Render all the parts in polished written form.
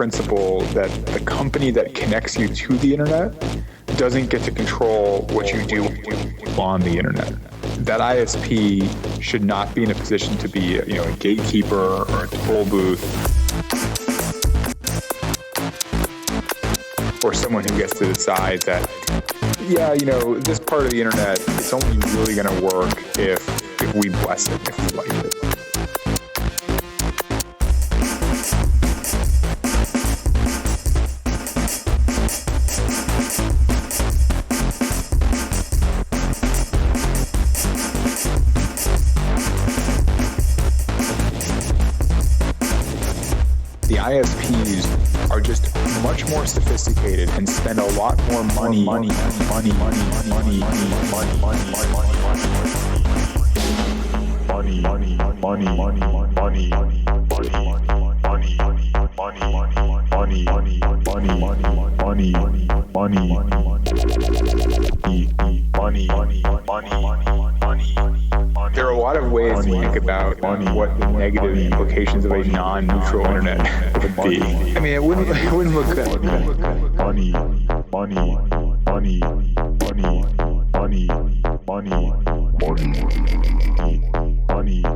principle that the company that connects you to the internet doesn't get to control what you do on the internet. That ISP should not be in a position to be, a gatekeeper or a toll booth, or someone who gets to decide that, this part of the internet, it's only really going to work if we bless it, if we like it. The ISPs are just much more sophisticated and spend a lot more money There are a lot of ways to think about what the negative implications of a non-neutral internet would be. I mean, it wouldn't look good.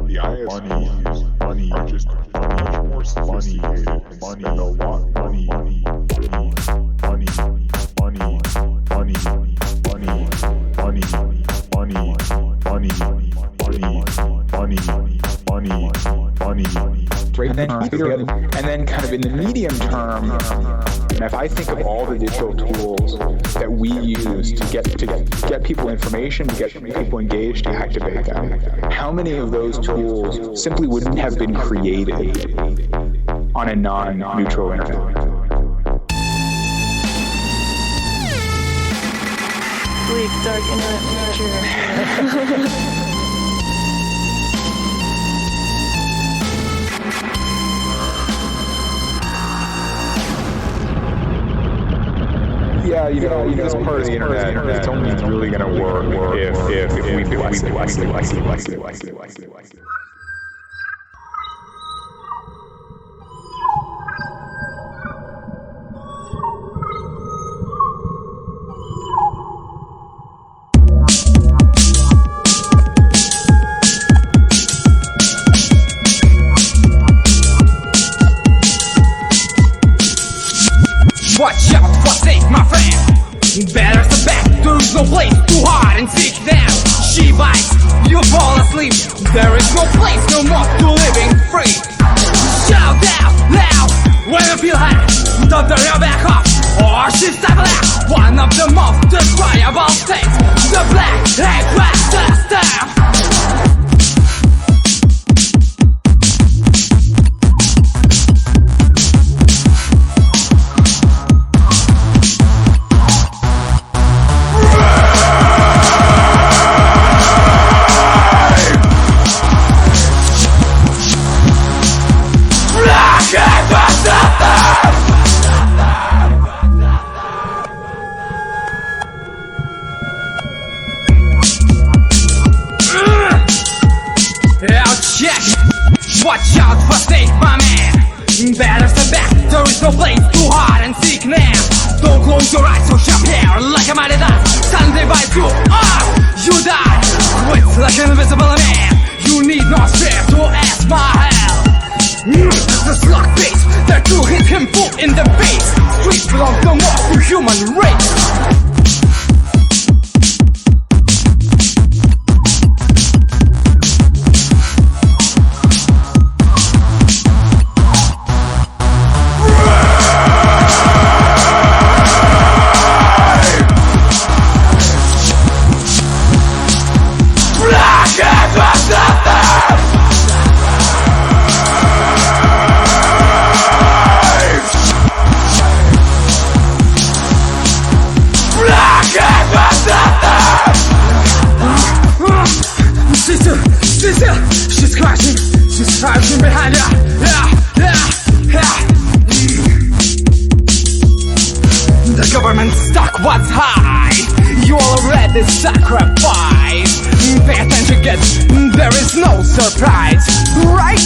The ISPs are just much more sophisticated and spend a lot more and then kind of in the medium term, if I think of all the digital tools that we use to get people information, to get people engaged, to activate them, how many of those tools simply wouldn't have been created on a non-neutral internet? Bleak, dark internet future. This part of the internet, it's only really going to work if we bless it. Watch out for snake, my friend. Better step back, there's no place to hide and seek them. She bites, you fall asleep. There is no place, no more to living free. Shout out loud when you feel hot. Don't turn your back off, or she's stifling out. One of the most desirable things, the black hate system. Check! Watch out for snake, my man. Better step back, there is no place to hide and seek now. Don't close your eyes, so sharp here like a mighty dust. Suddenly bites you, you die. Quit like an invisible man. You need no fear to ask my help. The slug face, there to hit him full in the face. Streets belong no more to human race. She's crouching behind you. The government stock was high. You already sacrificed. Pay attention, kids. There is no surprise, right?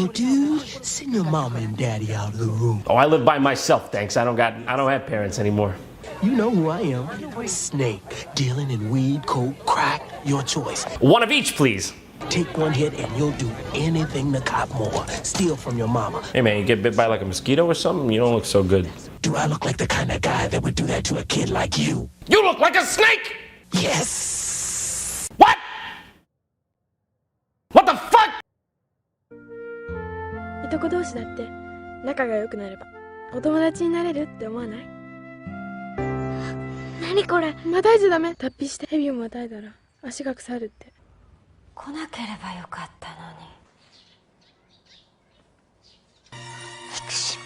Yo, dude, send your mama and daddy out of the room. Oh, I live by myself, thanks. I don't have parents anymore. You know who I am. Snake, dealing in weed, coke, crack, your choice. One of each, please. Take one hit and you'll do anything to cop more. Steal from your mama. Hey, man, you get bit by like a mosquito or something? You don't look so good. Do I look like the kind of guy that would do that to a kid like you? You look like a snake! Yes! What? What the fuck? いとこ同士だって仲が良くなればお友達になれるって思わない？何これ？またいじゃダメ。脱皮してヘビをまたいだら足が腐るって。来なければよかったのに。憎しみ。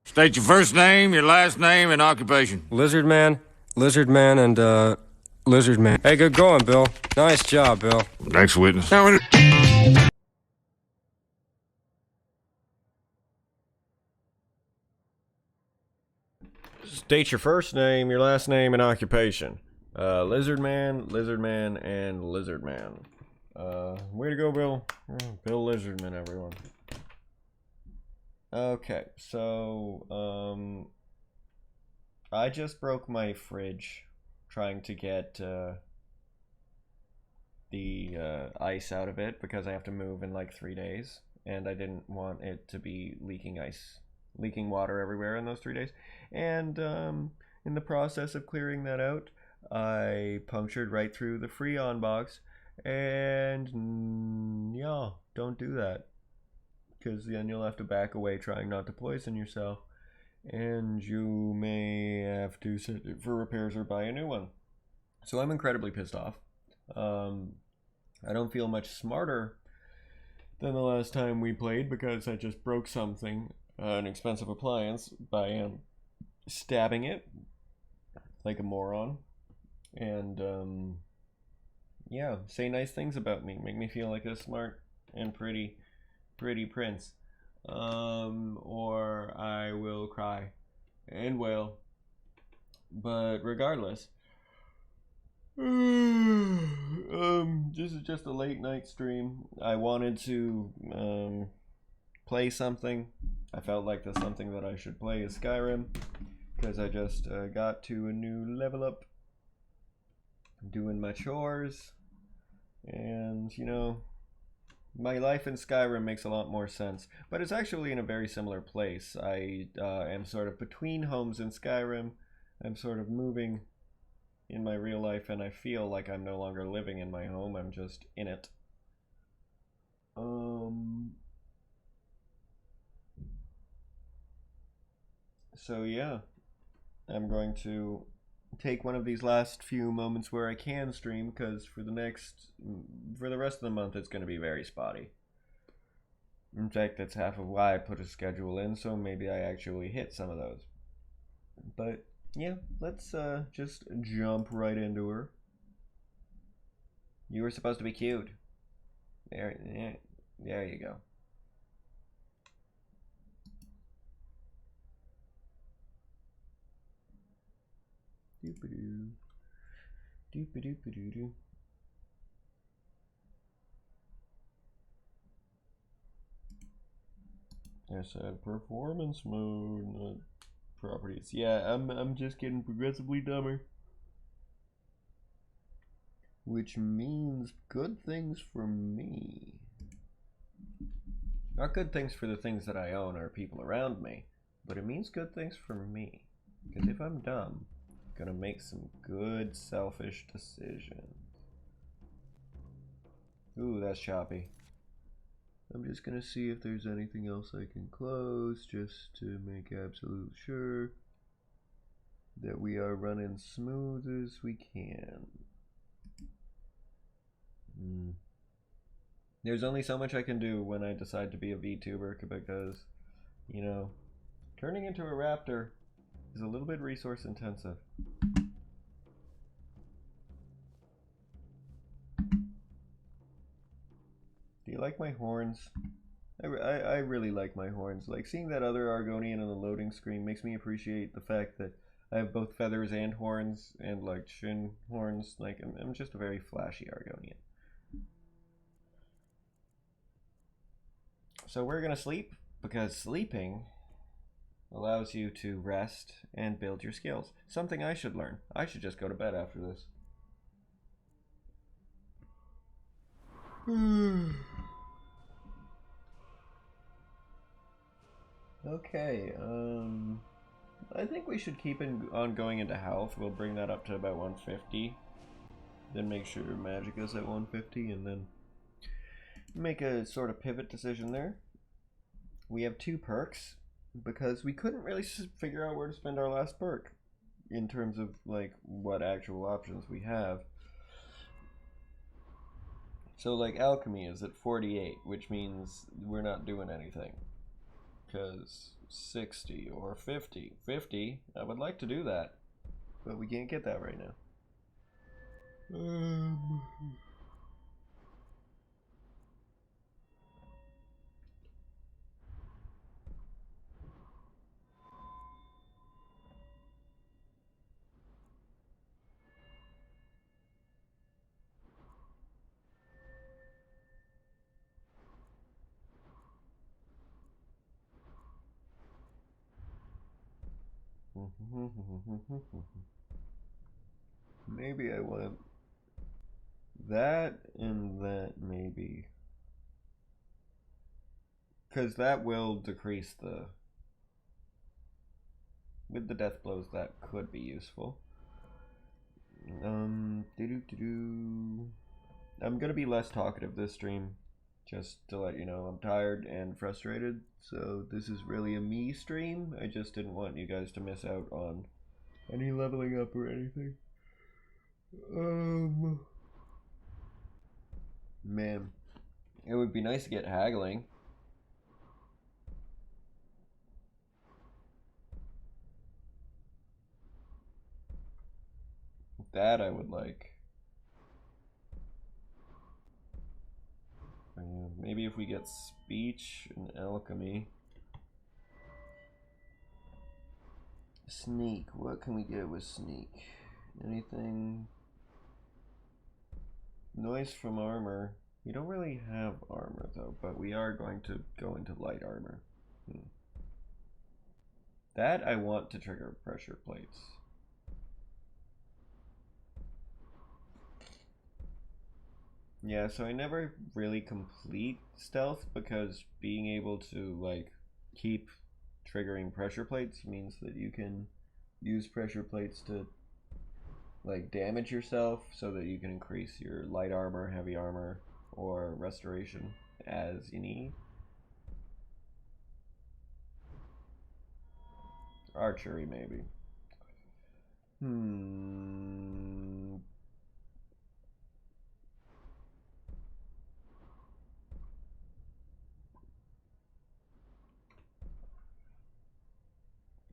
State your first name, your last name, and occupation. Lizard Man, and Lizard Man. Hey, good going, Bill. Nice job, Bill. Next witness. State your first name, your last name, and occupation. Lizard Man, and Lizard Man. Way to go, Bill. Bill Lizardman, everyone. Okay, so, I just broke my fridge trying to get, the, ice out of it because I have to move in like 3 days, and I didn't want it to be leaking water everywhere in those 3 days, and, in the process of clearing that out, I punctured right through the Freon box, and, yeah, don't do that. Because then you'll have to back away trying not to poison yourself, and you may have to send it for repairs or buy a new one. So I'm incredibly pissed off. I don't feel much smarter than the last time we played because I just broke something, an expensive appliance, by stabbing it like a moron. And yeah, say nice things about me, make me feel like a smart and pretty prince, or I will cry and wail. But regardless, this is just a late night stream. I wanted to play something. I felt like the something that I should play is Skyrim, because I just got to a new level up, doing my chores, and you know, my life in Skyrim makes a lot more sense, but it's actually in a very similar place. I am sort of between homes in Skyrim. I'm sort of moving in my real life, and I feel like I'm no longer living in my home. I'm just in it. So yeah, I'm going to take one of these last few moments where I can stream, because for the rest of the month it's going to be very spotty. In fact, that's half of why I put a schedule in, so maybe I actually hit some of those. But yeah, let's just jump right into her. You were supposed to be cute. There you go. Doop-a-doo. Doop-a-doop-a-doo-doo. I said performance mode, not properties. Yeah, I'm just getting progressively dumber. Which means good things for me. Not good things for the things that I own or people around me, but it means good things for me. Because if I'm dumb, I'm gonna make some good selfish decisions. Ooh, that's choppy. I'm just gonna see if there's anything else I can close just to make absolute sure that we are running smooth as we can. There's only so much I can do when I decide to be a VTuber because, you know, turning into a raptor is a little bit resource intensive. Do you like my horns? I really like my horns. Like, seeing that other Argonian on the loading screen makes me appreciate the fact that I have both feathers and horns, and like shin horns. Like, I'm just a very flashy Argonian. So we're gonna sleep, because sleeping allows you to rest and build your skills. Something I should learn. I should just go to bed after this. Okay, I think we should keep on going into health. We'll bring that up to about 150. Then make sure magic is at 150, and then make a sort of pivot decision there. We have 2 perks, because we couldn't really figure out where to spend our last perk in terms of like what actual options we have. So like alchemy is at 48, which means we're not doing anything. Because 60 or 50. 50, I would like to do that, but we can't get that right now. Maybe I want that and that, maybe. Because that will decrease the... With the death blows, that could be useful. I'm gonna be less talkative this stream, just to let you know. I'm tired and frustrated, so this is really a me stream. I just didn't want you guys to miss out on any leveling up or anything. Man, it would be nice to get haggling. That I would like. Maybe if we get speech and alchemy. Sneak, what can we get with sneak? Anything? Noise from armor. We don't really have armor though, but we are going to go into light armor. That I want to trigger pressure plates. Yeah, so I never really complete stealth because being able to like keep triggering pressure plates means that you can use pressure plates to like damage yourself so that you can increase your light armor, heavy armor, or restoration as you need. Archery maybe.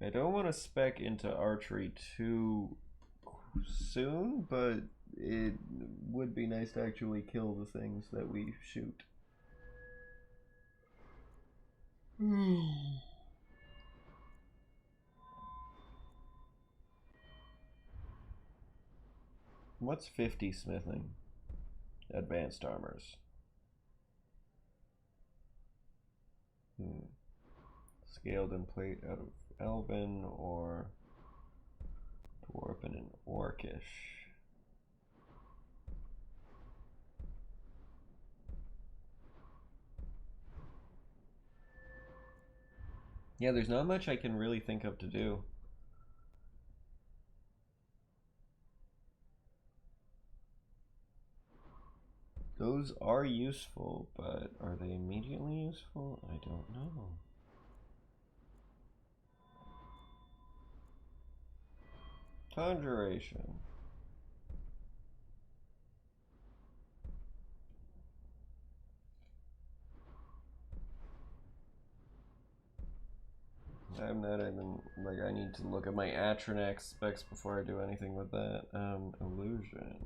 I don't want to spec into archery too soon, but it would be nice to actually kill the things that we shoot. What's 50 smithing? Advanced armors. Scaled and plate out of Elven or Dwarven and Orcish. Yeah, there's not much I can really think of to do. Those are useful, but are they immediately useful? I don't know. Conjuration. I'm not even, like, I need to look at my Atronax specs before I do anything with that. Illusion.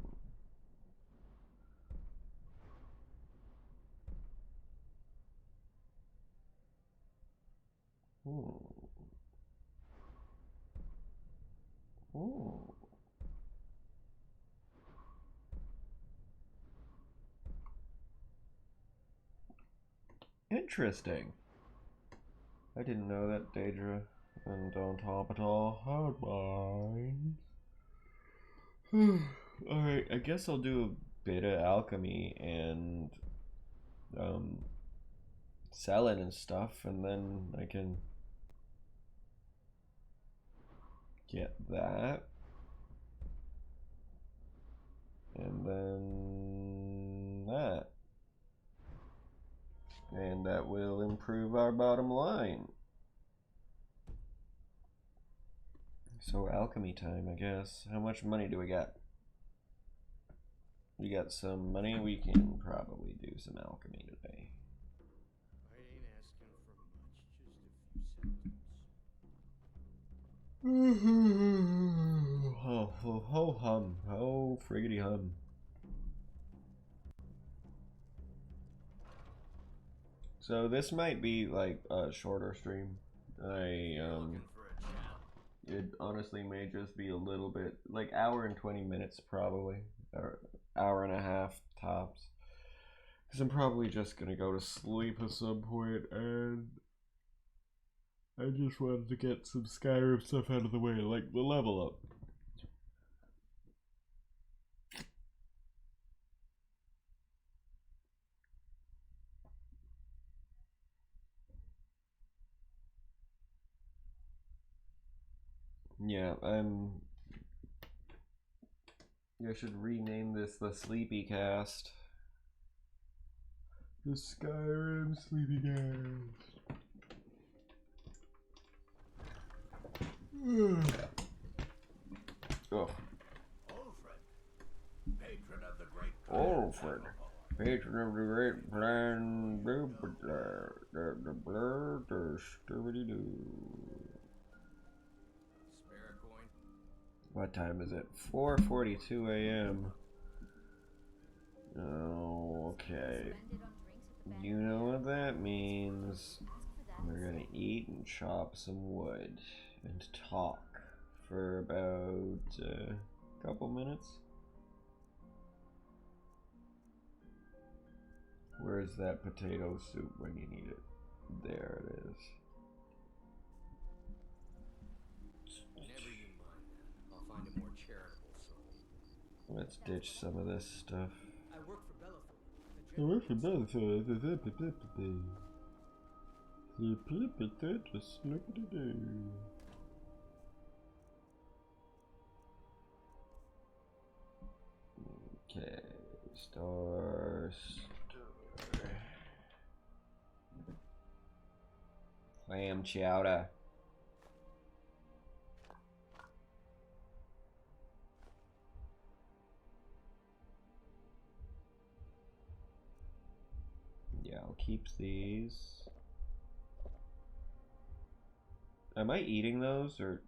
Ooh. Interesting. I didn't know that Daedra and on top of it all had mines. Alright, I guess I'll do a bit of alchemy and sell it and stuff, and then I can get that. And then that. And that will improve our bottom line. So alchemy time, I guess. How much money do we got? We got some money. We can probably do some alchemy today. I ain't asking for much, just a few sentences. Ho ho ho hum. Ho friggity hum. So this might be like a shorter stream. It honestly may just be a little bit, like hour and 20 minutes probably, or hour and a half tops. Because I'm probably just gonna go to sleep at some point, and I just wanted to get some Skyrim stuff out of the way, like the level up. Yeah, I should rename this the Sleepy Cast. The Skyrim Sleepy Cast. Oh. Alfred, patron of the great Alfred, patron of the great plan, the blur, the stubby-doo. Spare coin. What time is it? 4:42 a.m. Oh, okay. You know what that means. We're gonna eat and chop some wood and talk for about a couple minutes. Where's that potato soup when you need it? There it is. Never you mind that. I'll find a more charitable soul. Let's ditch some of this stuff. I work for Bellathor. I work for Bellathor. Okay, store. Clam chowder. Yeah, I'll keep these. Am I eating those, or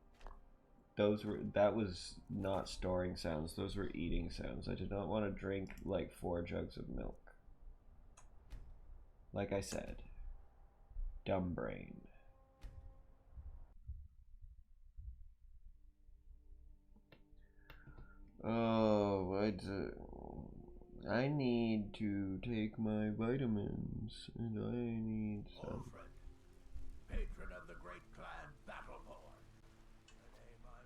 those were, that was not storing sounds, those were eating sounds. I did not want to drink like 4 jugs of milk. Like I said, dumb brain. Oh, I need to take my vitamins, and I need some. Patron of the great clan Battleborn.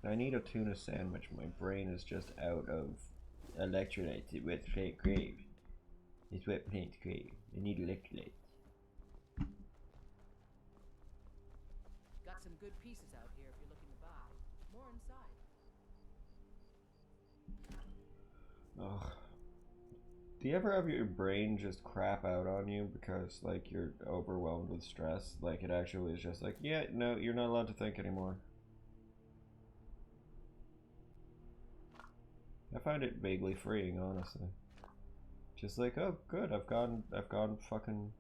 I need a tuna sandwich. My brain is just out of electrolytes. It's what plants crave. It's what plants crave. I need electrolytes. Got some good pieces out here if you're looking to buy. More inside. Ugh. Do you ever have your brain just crap out on you because, like, you're overwhelmed with stress? Like, it actually is just like, yeah, no, you're not allowed to think anymore. I find it vaguely freeing, honestly. Just like, oh, good, I've gone fucking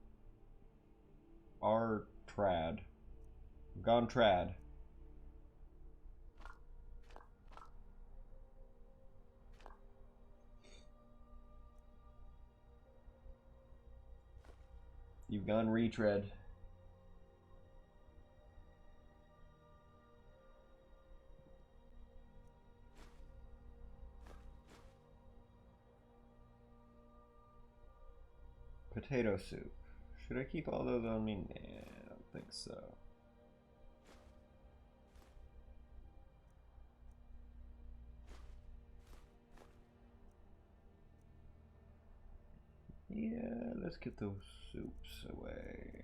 trad. I've gone trad. You've gone retread. Potato soup. Should I keep all those on me? Nah, I don't think so. Yeah, let's get those soups away.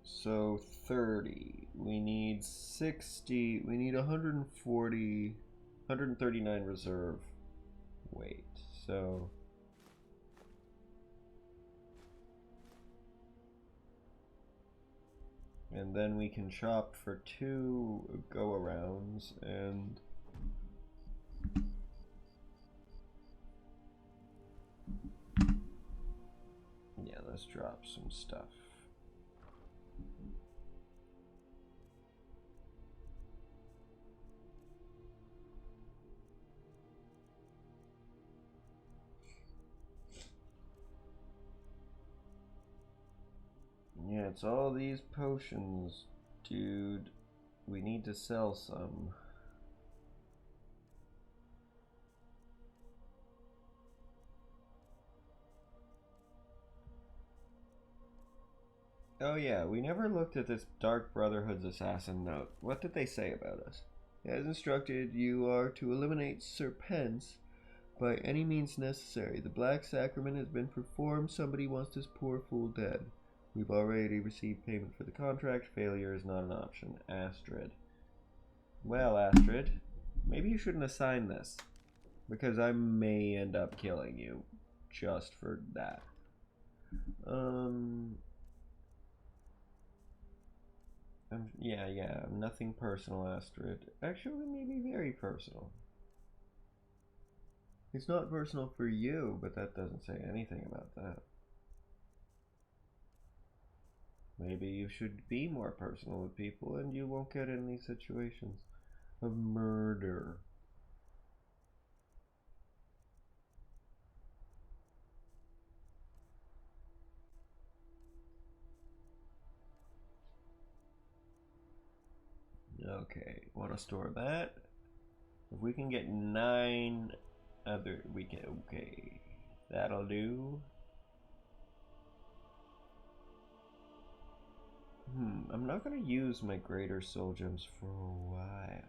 So 30. We need 60. We need 140, 139 reserve weight. So and then we can shop for 2 go-arounds and yeah, let's drop some stuff. Yeah, it's all these potions, dude. We need to sell some. Oh yeah, we never looked at this Dark Brotherhood's assassin note. What did they say about us? As instructed, you are to eliminate Serpents by any means necessary. The Black Sacrament has been performed. Somebody wants this poor fool dead. We've already received payment for the contract. Failure is not an option. Astrid. Well, Astrid, maybe you shouldn't assign this, because I may end up killing you just for that. Yeah, nothing personal, Astrid. Actually, maybe very personal. It's not personal for you, but that doesn't say anything about that. Maybe you should be more personal with people and you won't get in these situations of murder. Okay, want to store that? If we can get 9 other, we can, okay, that'll do. I'm not gonna use my greater soul gems for a while.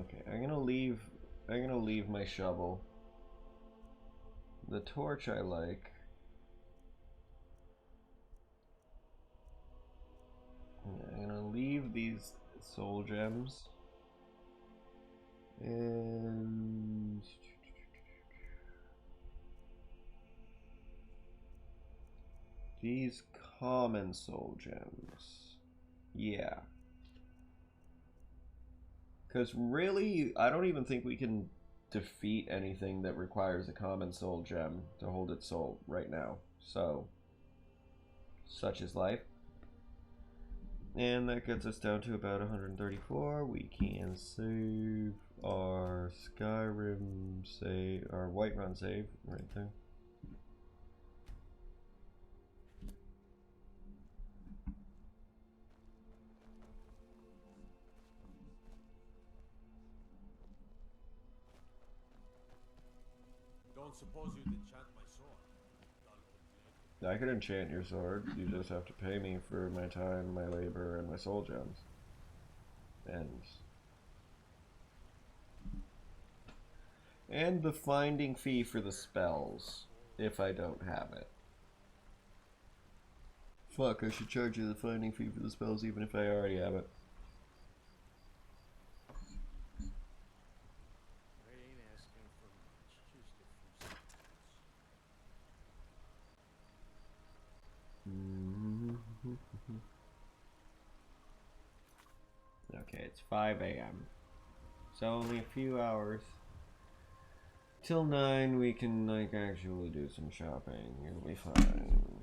Okay, I'm gonna leave my shovel. The torch I like. Yeah, I'm gonna leave these soul gems. And these common soul gems. Yeah. Because really, I don't even think we can defeat anything that requires a common soul gem to hold its soul right now. So, such is life. And that gets us down to about 134. We can save our Skyrim save, our Whiterun save right there. Don't suppose you'd enchant my sword? I could enchant your sword. You just have to pay me for my time, my labor, and my soul gems. And the finding fee for the spells, if I don't have it. Fuck, I should charge you the finding fee for the spells even if I already have it. I ain't asking for much, just a few seconds. Okay, it's 5 a.m. So only a few hours. Till 9 we can like actually do some shopping. It'll be fine.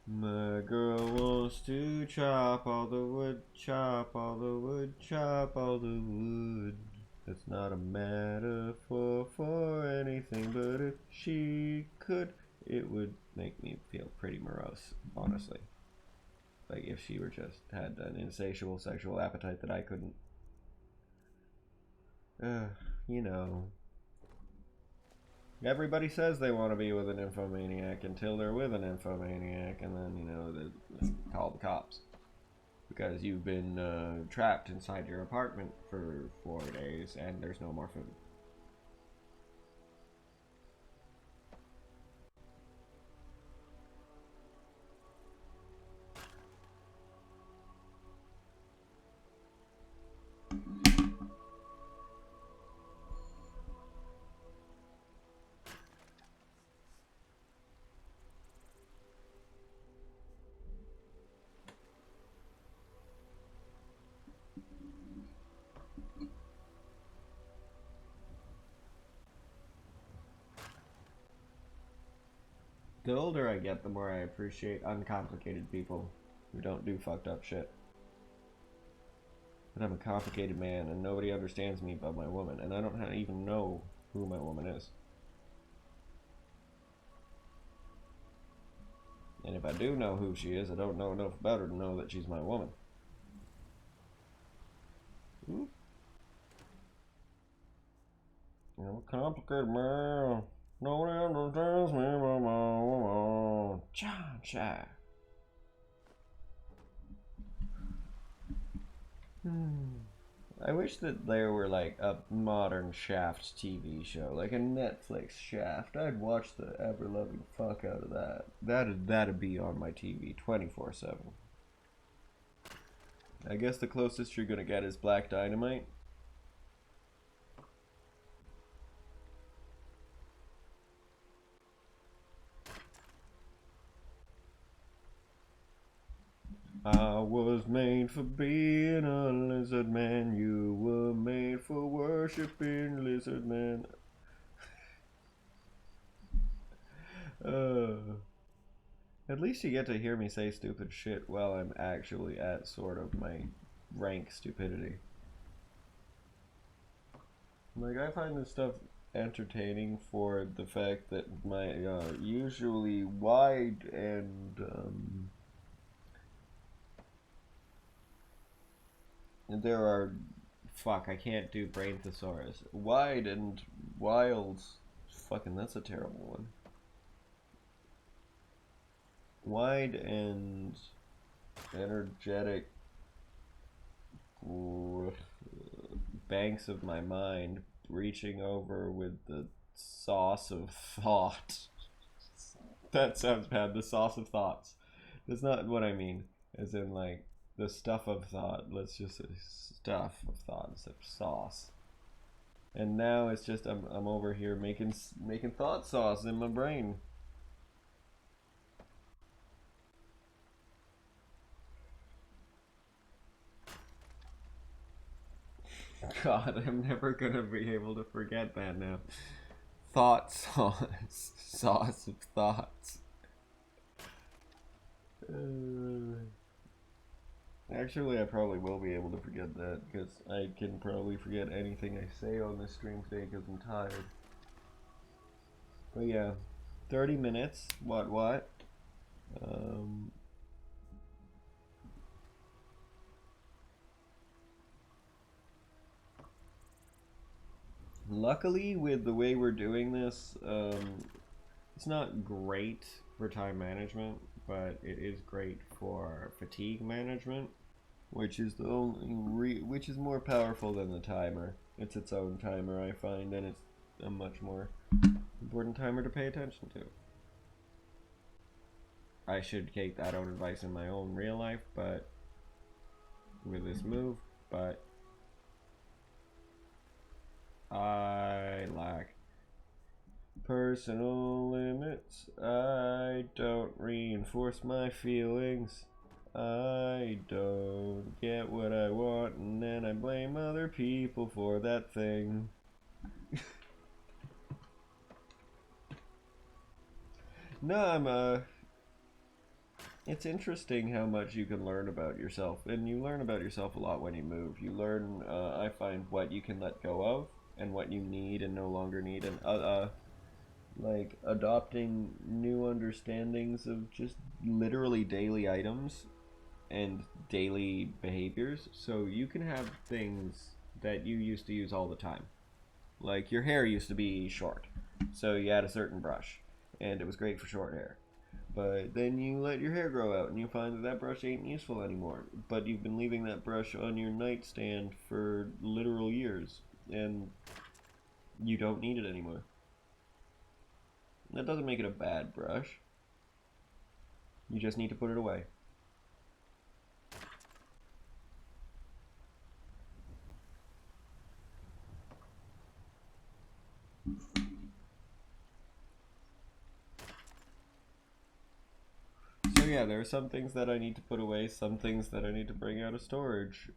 My girl wants to chop all the wood, chop all the wood, chop all the wood. It's not a metaphor for anything, but if she could, it would make me feel pretty morose, honestly. Like if she were just had an insatiable sexual appetite that I couldn't. You know. Everybody says they want to be with an infomaniac until they're with an infomaniac, and then, you know, they call the cops. Because you've been trapped inside your apartment for 4 days and there's no more food. The older I get, the more I appreciate uncomplicated people who don't do fucked up shit. But I'm a complicated man, and nobody understands me but my woman, and I don't even know who my woman is. And if I do know who she is, I don't know enough about her to know that she's my woman. I'm a complicated man. Nobody understands me but my woman. Cha-cha. I wish that there were like a modern Shaft TV show, like a Netflix Shaft. I'd watch the ever-loving fuck out of that. That'd be on my TV 24/7. I guess the closest you're gonna get is Black Dynamite. I was made for being a lizard man. You were made for worshiping lizard man. At least you get to hear me say stupid shit while I'm actually at sort of my rank stupidity. Like, I find this stuff entertaining for the fact that my usually wide and there are, fuck, I can't do brain thesaurus. Wide and wild, fucking, that's a terrible one. Wide and energetic banks of my mind reaching over with the sauce of thought. That sounds bad, the sauce of thoughts. That's not what I mean, as in like the stuff of thought. Let's just say stuff of thought instead of sauce. And now it's just I'm over here making thought sauce in my brain. God, I'm never gonna be able to forget that now. Thought sauce. Sauce of thoughts. Actually, I probably will be able to forget that, because I can probably forget anything I say on this stream today because I'm tired. But yeah, 30 minutes. What? Luckily, with the way we're doing this, it's not great for time management, but it is great for fatigue management, which is the only which is more powerful than the timer. It's its own timer, I find, and it's a much more important timer to pay attention to. I should take that own advice in my own real life, but with this move, but I lack personal limits. I don't reinforce my feelings. I don't get what I want, and then I blame other people for that thing. No, it's interesting how much you can learn about yourself, and you learn about yourself a lot when you move. You learn, I find, what you can let go of, and what you need and no longer need, and like adopting new understandings of just literally daily items and daily behaviors. So you can have things that you used to use all the time. Like your hair used to be short, so you had a certain brush, and it was great for short hair. But then you let your hair grow out and you find that that brush ain't useful anymore. But you've been leaving that brush on your nightstand for literal years, and you don't need it anymore. That doesn't make it a bad brush. You just need to put it away. So yeah, there are some things that I need to put away, some things that I need to bring out of storage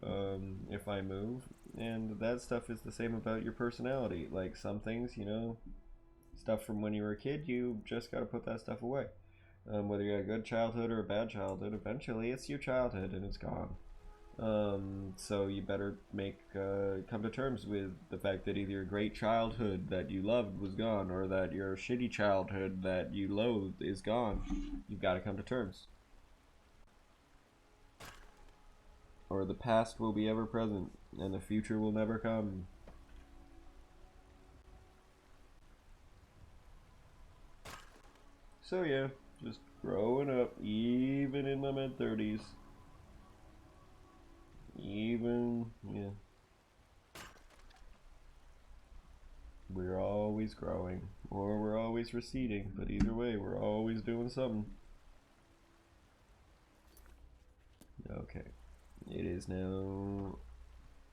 if I move, and that stuff is the same about your personality. Like some things, you know, stuff from when you were a kid, you just gotta put that stuff away. Whether you had a good childhood or a bad childhood, eventually it's your childhood and it's gone. So you better come to terms with the fact that either your great childhood that you loved was gone, or that your shitty childhood that you loathed is gone. You've got to come to terms. Or the past will be ever present, and the future will never come. So yeah, just growing up, even in my mid-30s. Yeah. We're always growing, or we're always receding, but either way, we're always doing something. Okay, it is now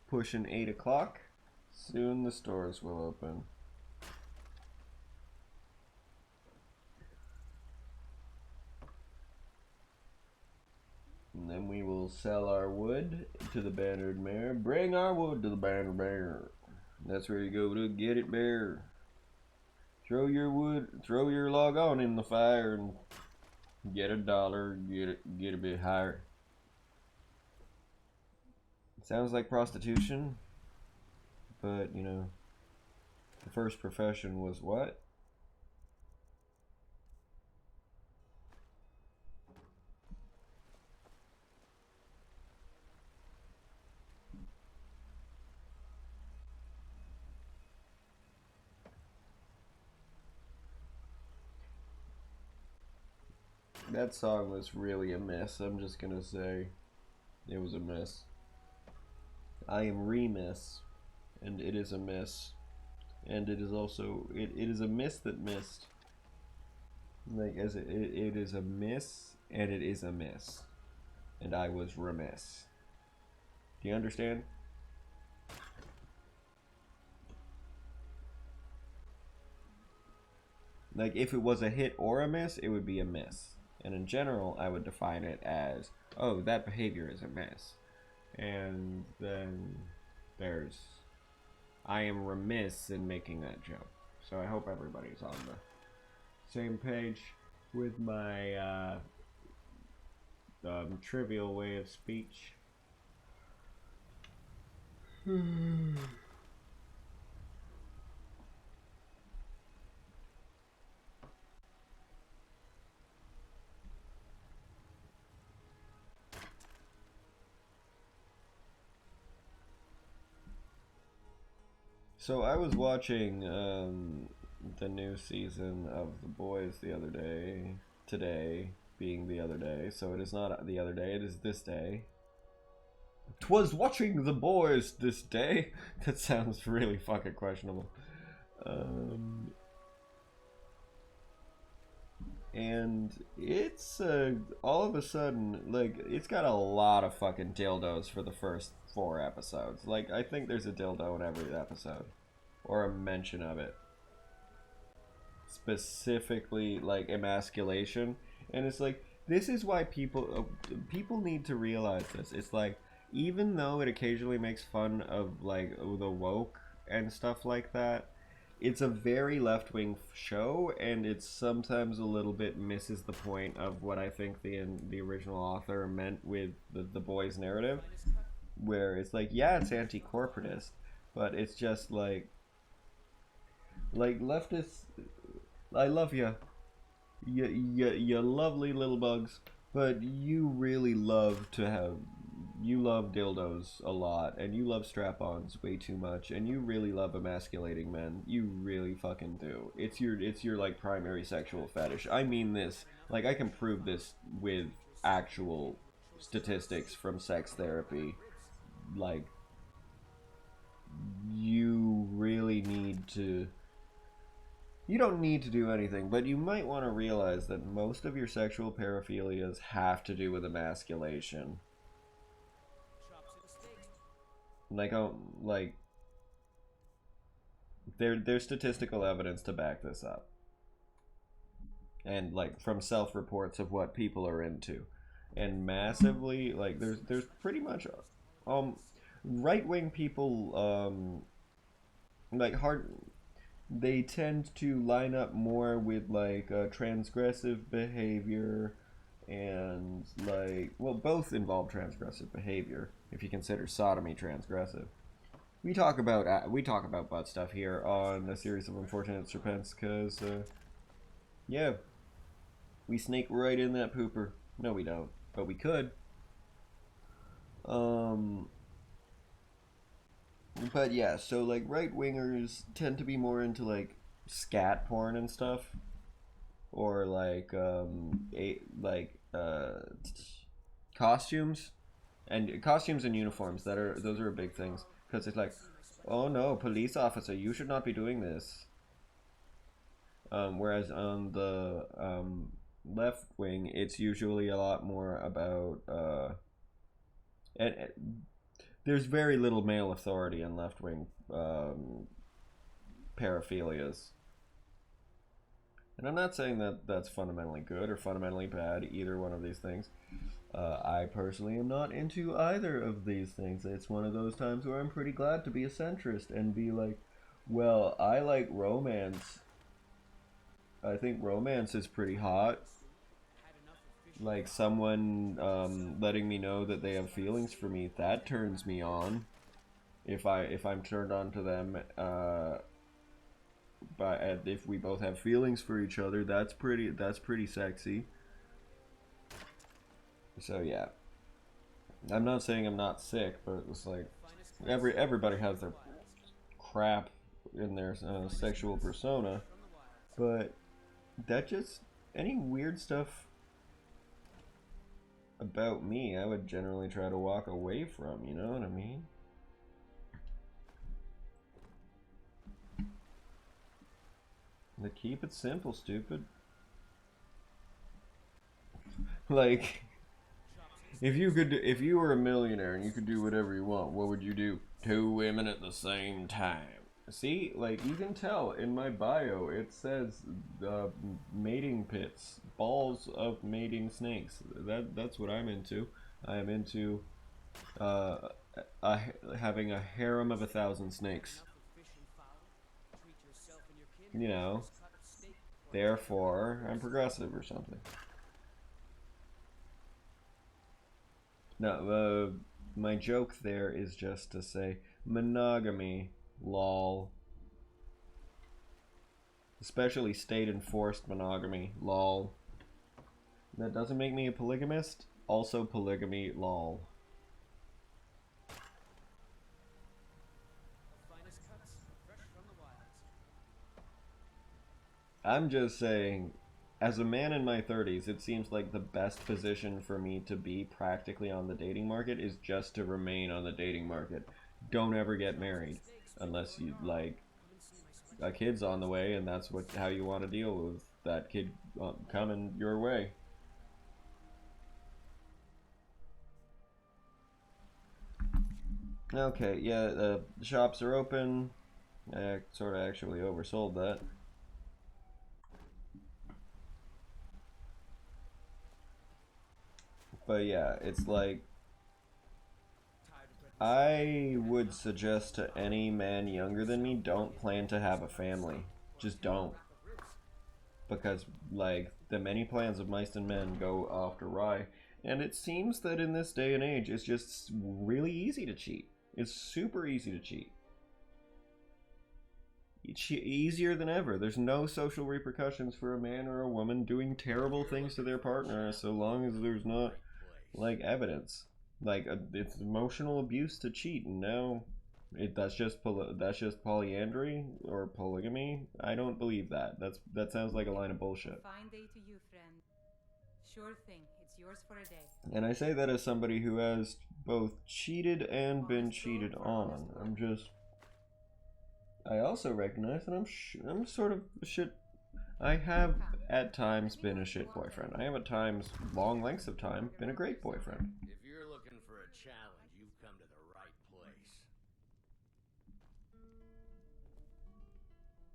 pushing 8 o'clock. Soon the stores will open. And then we will sell our wood to the Bannered Mare. Bring our wood to the Bannered Mare. That's where you go to get it, bear. Throw your wood, throw your log on in the fire and get $1, get a bit higher. Sounds like prostitution, but you know, the first profession was what? That song was really a mess. I'm just gonna say it was a mess. I am remiss, and it is a miss, and it is also it is a miss that missed. Like as it is a miss, and it is a miss, and I was remiss. Do you understand? Like if it was a hit or a miss, it would be a miss. And in general, I would define it as, oh, that behavior is a miss. And then there's, I am remiss in making that joke. So I hope everybody's on the same page with my trivial way of speech. So I was watching the new season of The Boys the other day. Today being the other day, so it is not the other day, it is this day. 'Twas watching The Boys this day. That sounds really fucking questionable. And it's all of a sudden, like, it's got a lot of fucking dildos for the first 4 episodes. Like, I think there's a dildo in every episode, or a mention of it. Specifically, like, emasculation. And it's like, this is why people need to realize this. It's like, even though it occasionally makes fun of, like, the woke and stuff like that, it's a very left-wing show, and it sometimes a little bit misses the point of what I think the original author meant with the boys' narrative, where it's like, yeah, it's anti-corporatist, but it's just like leftists. I love you lovely little bugs, but you really love you love dildos a lot, and you love strap-ons way too much, and you really love emasculating men. You really fucking do. It's your like primary sexual fetish. I mean this, like, I can prove this with actual statistics from sex therapy. Like, you really need to, you don't need to do anything, but you might want to realize that most of your sexual paraphilias have to do with emasculation. Like, there's statistical evidence to back this up, and like from self-reports of what people are into, and massively, like, there's pretty much right-wing people, like, they tend to line up more with like transgressive behavior, and like, well, both involve transgressive behavior if you consider sodomy transgressive. We talk about butt stuff here on a series of Unfortunate Serpents because yeah, we snake right in that pooper. No, we don't, but we could. But yeah, so like right-wingers tend to be more into like scat porn and stuff, or like costumes and uniforms. Those are big things, because it's like, oh no, police officer, you should not be doing this. Whereas on the left wing, it's usually a lot more about and there's very little male authority in left wing paraphilias. And I'm not saying that that's fundamentally good or fundamentally bad, either one of these things. I personally am not into either of these things. It's one of those times where I'm pretty glad to be a centrist and be like, well, I like romance. I think romance is pretty hot. Like, someone letting me know that they have feelings for me, that turns me on. If I'm turned on to them, but if we both have feelings for each other, that's pretty sexy. So yeah, I'm not saying I'm not sick, but it's like everybody has their crap in their sexual persona, but that just, any weird stuff about me, I would generally try to walk away from, you know what I mean? Like, keep it simple, stupid. Like, if you were a millionaire and you could do whatever you want, what would you do? 2 women at the same time. See, like, you can tell in my bio, it says mating pits, balls of mating snakes. That's what I'm into. I am into having a harem of 1,000 snakes. You know, therefore I'm progressive or something. No, my joke there is just to say monogamy. Lol. Especially state-enforced monogamy. Lol. That doesn't make me a polygamist. Also polygamy. Lol. I'm just saying, as a man in my 30s, it seems like the best position for me to be practically on the dating market is just to remain on the dating market. Don't ever get married unless you like a kid's on the way and that's how you want to deal with that kid coming your way. Okay, yeah, the shops are open. I sort of actually oversold that. But yeah, it's like, I would suggest to any man younger than me, don't plan to have a family. Just don't. Because, like, the many plans of mice and men go off awry. And it seems that in this day and age, it's just really easy to cheat. It's super easy to cheat. It's easier than ever. There's no social repercussions for a man or a woman doing terrible things to their partner so long as there's not, like, evidence. Like, it's emotional abuse to cheat, and now that's just polyandry or polygamy. I don't believe that. That sounds like a line of bullshit. Fine day to you, friend. Sure thing. It's yours for a day. And I say that as somebody who has both cheated and been cheated on. I also recognize that I'm sort of a shit. I have at times been a shit boyfriend. I have at times, long lengths of time, been a great boyfriend. If you're looking for a challenge, you've come to the right place.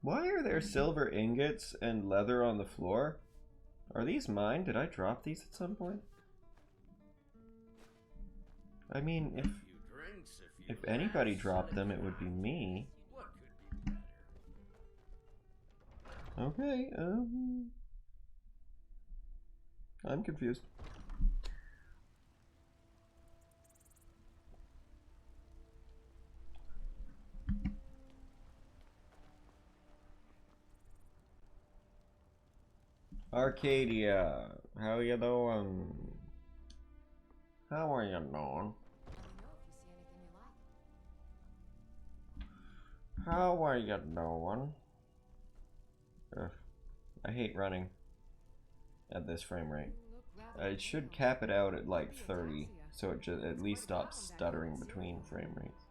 Why are there silver ingots and leather on the floor? Are these mine? Did I drop these at some point? I mean, if anybody dropped them, it would be me. What could be better? Okay, I'm confused. Arcadia, how you doing? How are you doing? How are you doing? Ugh, I hate running at this frame rate. I should cap it out at like 30, so it just at least stops stuttering between frame rates.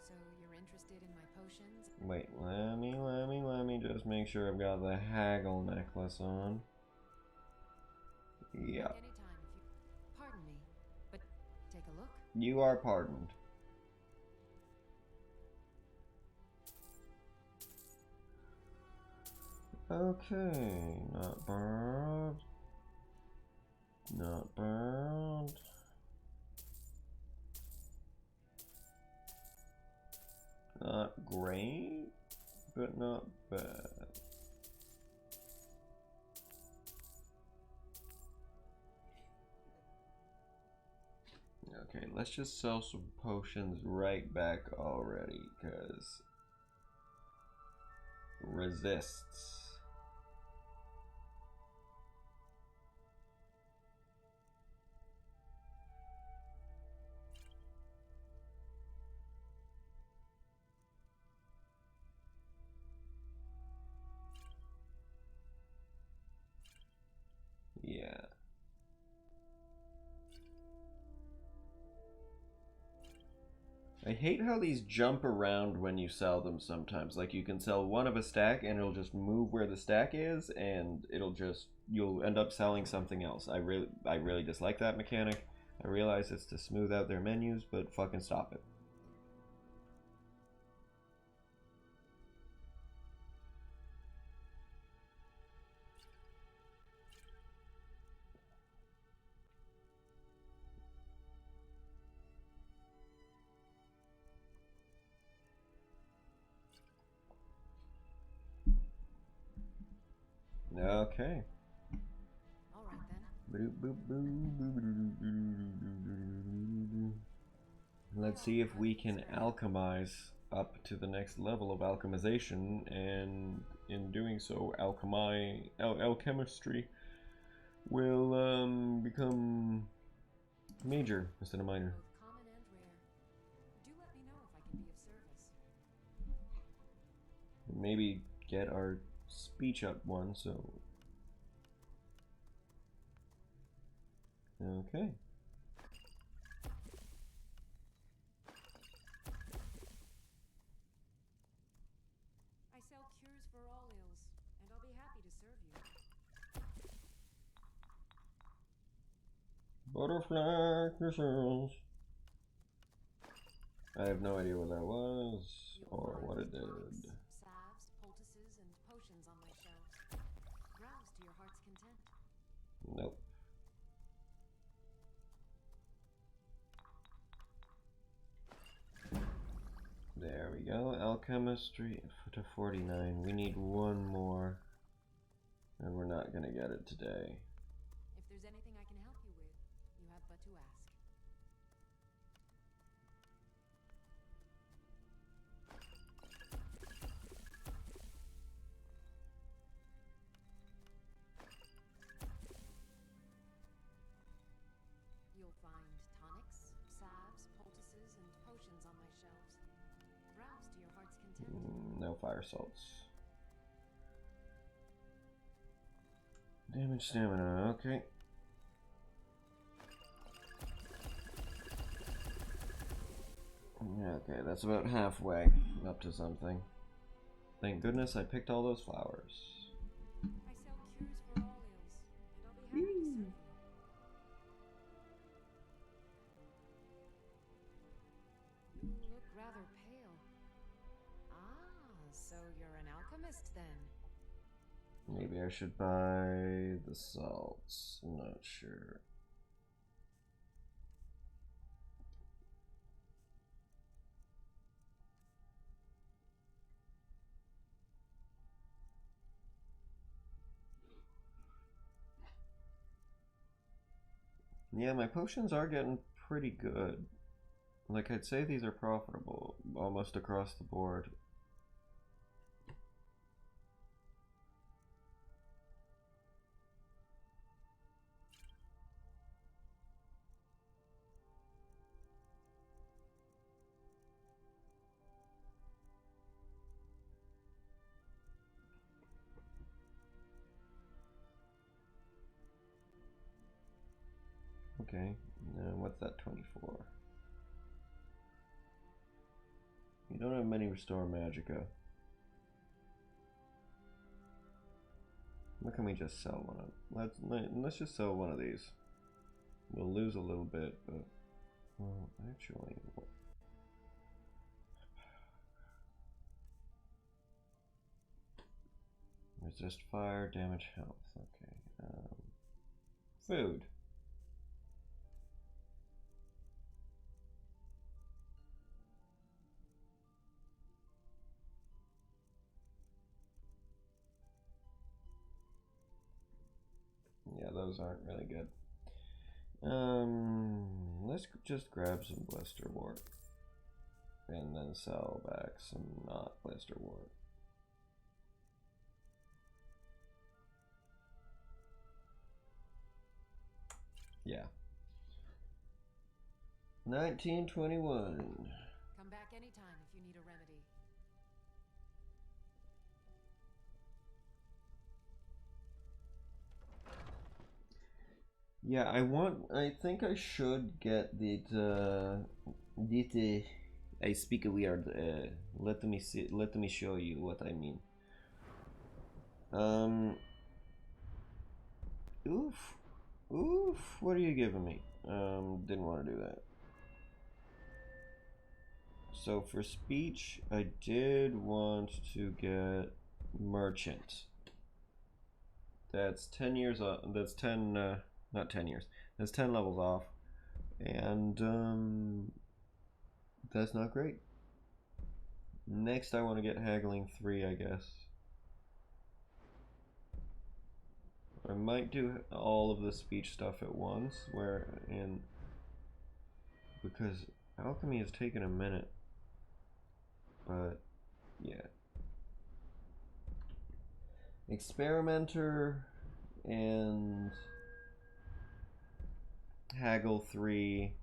So you're interested in my potions? Wait, let me just make sure I've got the haggle necklace on. Yep. Anytime if you... Pardon me, but take a look. You are pardoned. Okay, not burned. Not burned. Not great, but not bad. Okay, let's just sell some potions right back already, because resists. Yeah. I hate how these jump around when you sell them sometimes. Like, you can sell one of a stack and it'll just move where the stack is, and you'll end up selling something else. I really dislike that mechanic. I realize it's to smooth out their menus, but fucking stop it. Okay. All right then. Let's see if we can alchemize up to the next level of alchemization, and in doing so, alchemistry will become major instead of minor. Both common and rare. Do let me know if I can be of service. Maybe get our speech up one, so... Okay. I sell cures for all ills, and I'll be happy to serve you. Butterfly crystals. I have no idea what that was, or what it did. Salves, poultices, and potions on my shelves. Browse to your heart's content. Nope. There we go. Alchemistry to 49. We need one more. And we're not gonna get it today. If there's anything I can help you with, you have but to ask. You'll find tonics, salves, poultices, and potions on my shelves. Browse to your heart's content. No fire salts. Damage stamina, okay. Okay, that's about halfway up to something. Thank goodness I picked all those flowers. I sell cures for all ills, and I'll be happy to serve you. You look rather pale. Ah, so you're an alchemist then. Maybe I should buy the salts. I'm not sure. Yeah, my potions are getting pretty good. Like, I'd say these are profitable almost across the board. Okay, what's that 24? You don't have many restore magicka. What can we just sell one of? Let's just sell one of these. We'll lose a little bit, but well, actually, resist fire, damage health. Okay, food. Yeah, those aren't really good. Let's just grab some blister wart and then sell back some not blister wart. Yeah. 1921. Come back anytime if you need a remedy. Yeah, I think I should get I speak weird. Let me show you what I mean. Oof, what are you giving me? Didn't want to do that. So for speech, I did want to get merchant. That's 10 years off. That's 10, not 10 years. That's 10 levels off. And, that's not great. Next, I want to get haggling 3, I guess. I might do all of the speech stuff at once, because alchemy has taken a minute. But, yeah. Experimenter and haggle 3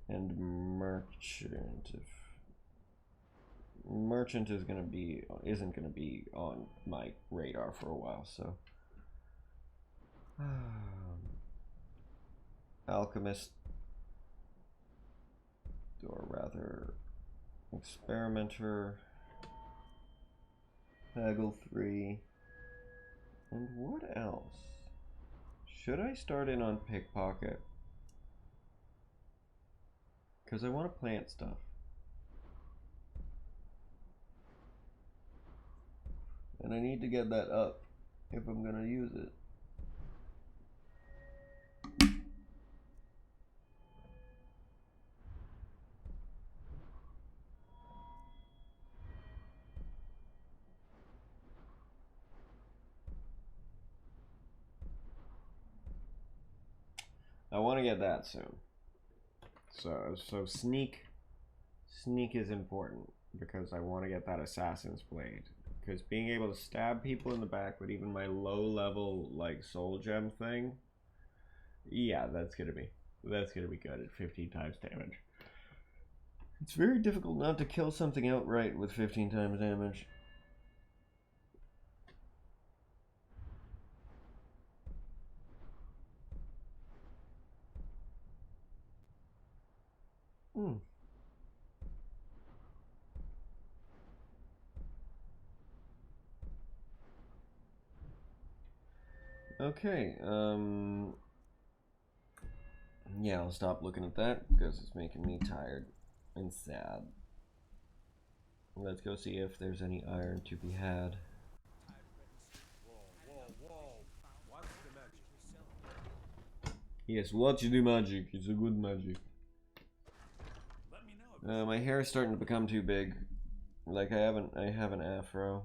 and merchant. Merchant isn't gonna be on my radar for a while, so alchemist, or rather experimenter, haggle 3, and what else? Should I start in on pickpocket? Because I want to plant stuff. And I need to get that up if I'm gonna use it. I want to get that soon. So sneak is important because I want to get that assassin's blade. Because being able to stab people in the back with even my low level like soul gem thing, yeah, that's gonna be good at 15 times damage. It's very difficult not to kill something outright with 15 times damage. Okay, yeah, I'll stop looking at that because it's making me tired and sad. Let's go see if there's any iron to be had. Yes, watch the magic. It's a good magic. My hair is starting to become too big. Like I have an afro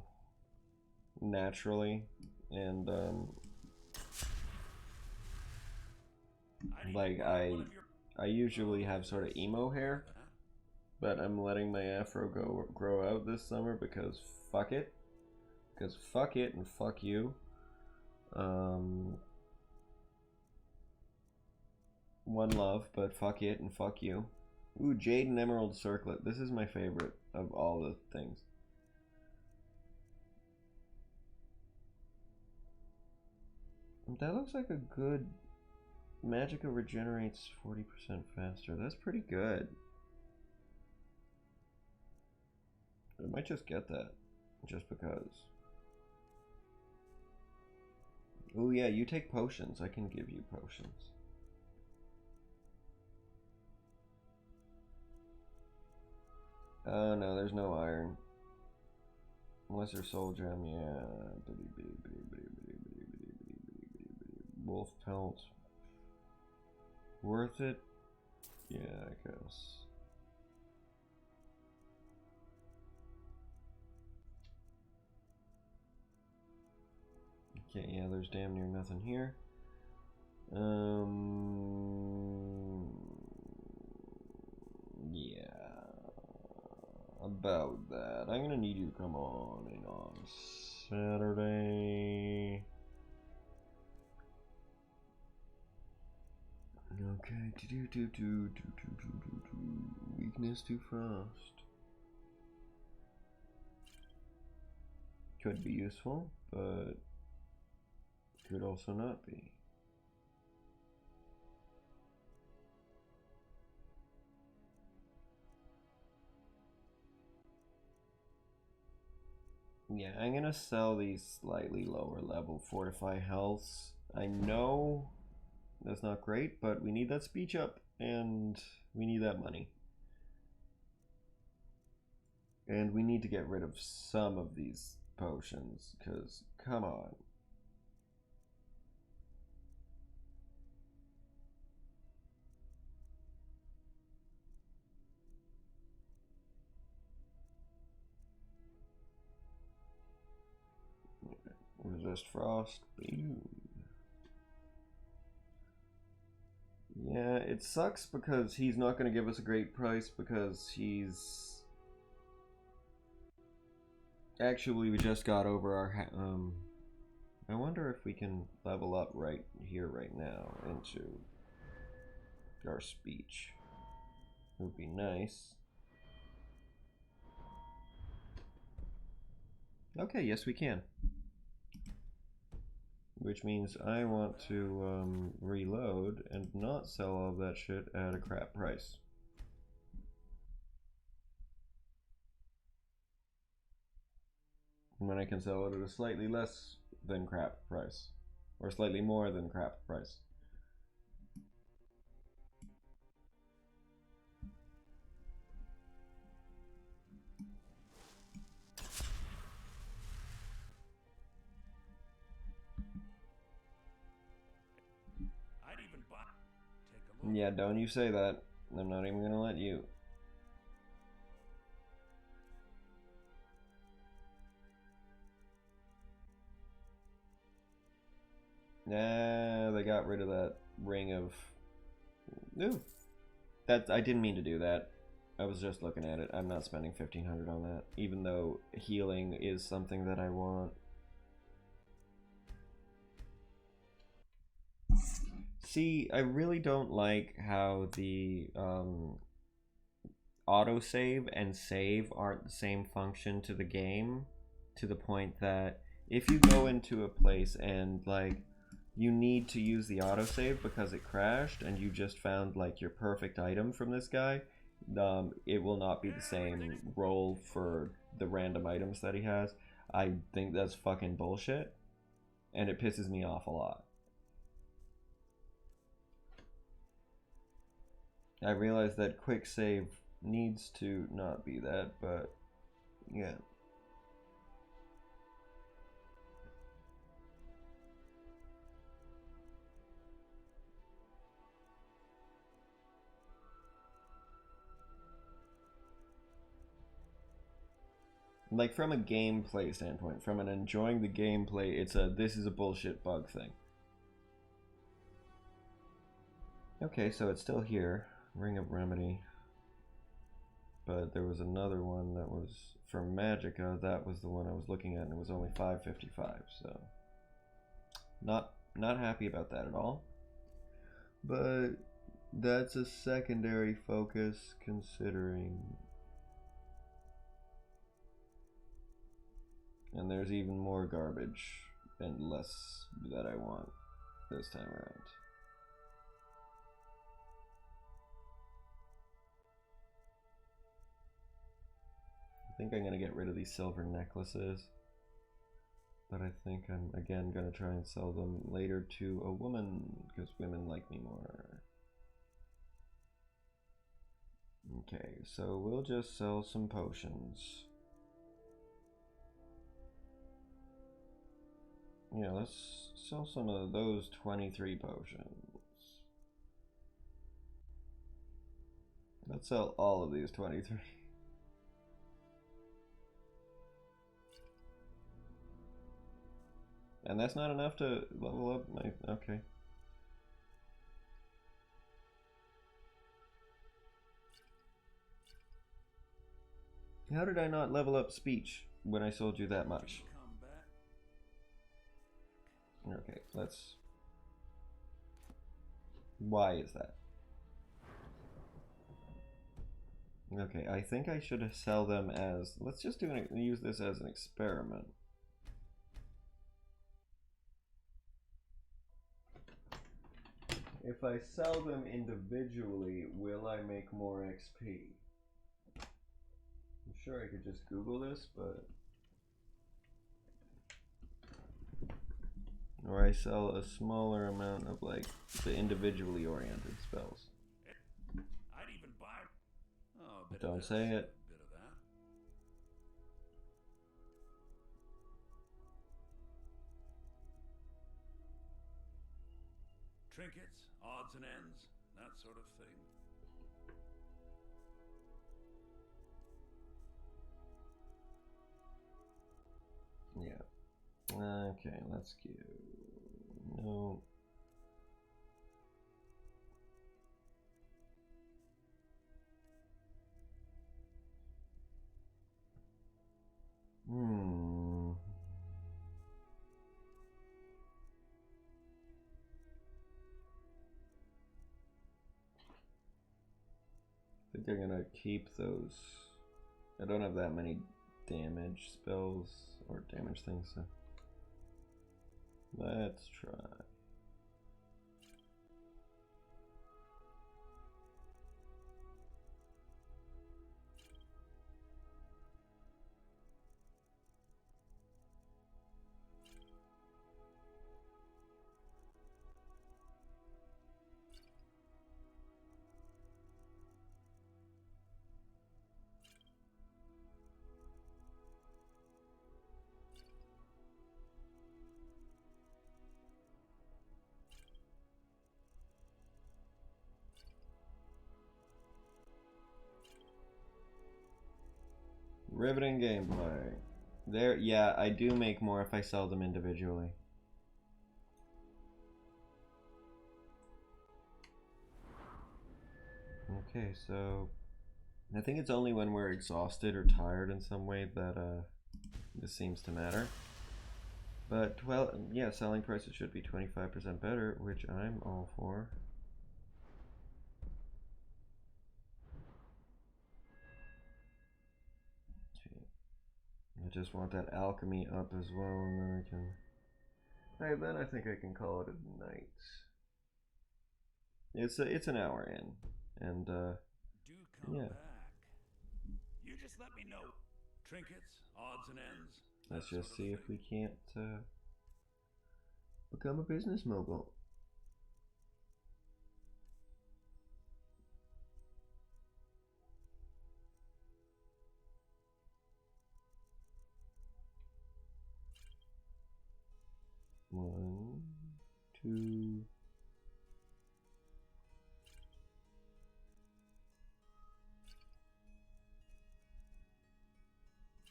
naturally, and like I usually have sort of emo hair, but I'm letting my afro grow out this summer because fuck it. Because fuck it and fuck you. One love, but fuck it and fuck you. Ooh, Jade and Emerald Circlet. This is my favorite of all the things. That looks like a good... Magicka regenerates 40% faster. That's pretty good. I might just get that. Just because. Oh yeah, you take potions. I can give you potions. Oh no, there's no iron. Unless there's soul gem, yeah. Wolf pelt. Worth it? Yeah, I guess. Okay, yeah, there's damn near nothing here. Yeah. About that. I'm gonna need you to come on in on Saturday. Okay, weakness to frost. Could be useful, but could also not be. Yeah, I'm gonna sell these slightly lower level fortify healths. I know that's not great, but we need that speech up and we need that money. And we need to get rid of some of these potions, because come on. Resist frost. Boom. Yeah, it sucks because he's not going to give us a great price because he's... Actually, we just got over our... I wonder if we can level up right here, right now, into our speech. It would be nice. Okay, yes we can. Which means I want to reload and not sell all that shit at a crap price. When I can sell it at a slightly less than crap price. Or slightly more than crap price. I'd even buy. Take a look. Yeah, don't you say that. I'm not even gonna let you. Nah, they got rid of that ring of... Ooh. That, I didn't mean to do that. I was just looking at it. I'm not spending 1,500 on that, even though healing is something that I want. See, I really don't like how the autosave and save aren't the same function to the game, to the point that if you go into a place and like you need to use the autosave because it crashed and you just found like your perfect item from this guy, it will not be the same roll for the random items that he has. I think that's fucking bullshit, and it pisses me off a lot. I realize that quick save needs to not be that, but yeah. Like from a gameplay standpoint, from an enjoying the gameplay, it's a this is a bullshit bug thing. Okay, so it's still here. Ring of Remedy. But there was another one that was from Magica. That was the one I was looking at, and it was only $5.55. So not happy about that at all. But that's a secondary focus considering. And there's even more garbage and less that I want this time around. I think I'm gonna get rid of these silver necklaces, but I think I'm again gonna try and sell them later to a woman because women like me more. Okay, so we'll just sell some potions. Yeah, let's sell some of those 23 potions. Let's sell all of these 23. And that's not enough to level up my... Okay. How did I not level up speech when I sold you that much? Okay, let's... Why is that? Okay, I think I should sell them as... Let's just use this as an experiment. If I sell them individually, will I make more XP? I'm sure I could just Google this, but... Or I sell a smaller amount of like the individually oriented spells. I'd even buy. Oh, a bit Don't of this, say it. a bit of that. Trinkets, odds and ends, that sort of thing. Yeah. Okay, let's go. No. I think I'm gonna keep those. I don't have that many damage spells. teleport damage thing, so let's try. Riveting gameplay. There, yeah, I do make more if I sell them individually. Okay, so I think it's only when we're exhausted or tired in some way that this seems to matter. But, well, yeah, selling prices should be 25% better, which I'm all for. I just want that alchemy up as well, and then I can... Hey, then I think I can call it a night. It's an hour in, and Do come yeah. back. You just let me know. Trinkets, odds and ends. Let's just see if we can't become a business mogul. One, two.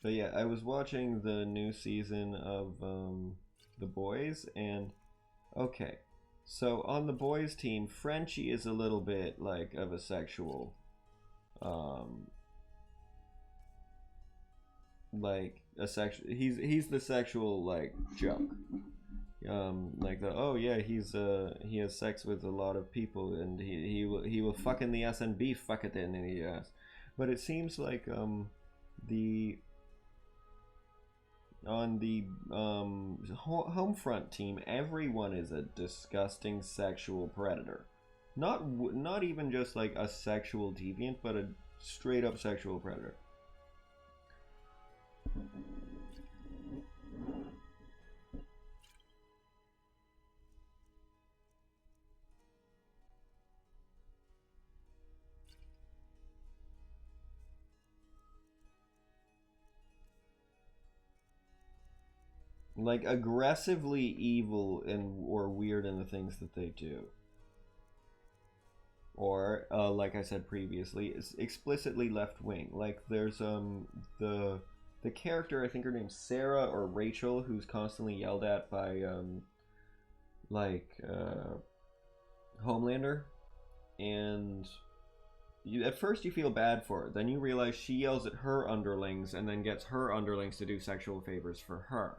But yeah, I was watching the new season of The Boys, and okay, so on the boys team, Frenchie is a little bit like of a sexual, like a sexual. He's the sexual like junk. Like the oh yeah, he has sex with a lot of people, and he will fuck in the ass and be fuck it in the ass. But it seems like the on the home front team, everyone is a disgusting sexual predator. Not even just like a sexual deviant, but a straight up sexual predator. Like aggressively evil and or weird in the things that they do. Or like I said previously, is explicitly left wing. Like there's the character, I think her name's Sarah or Rachel, who's constantly yelled at by Homelander, and at first you feel bad for her. Then you realize she yells at her underlings and then gets her underlings to do sexual favors for her.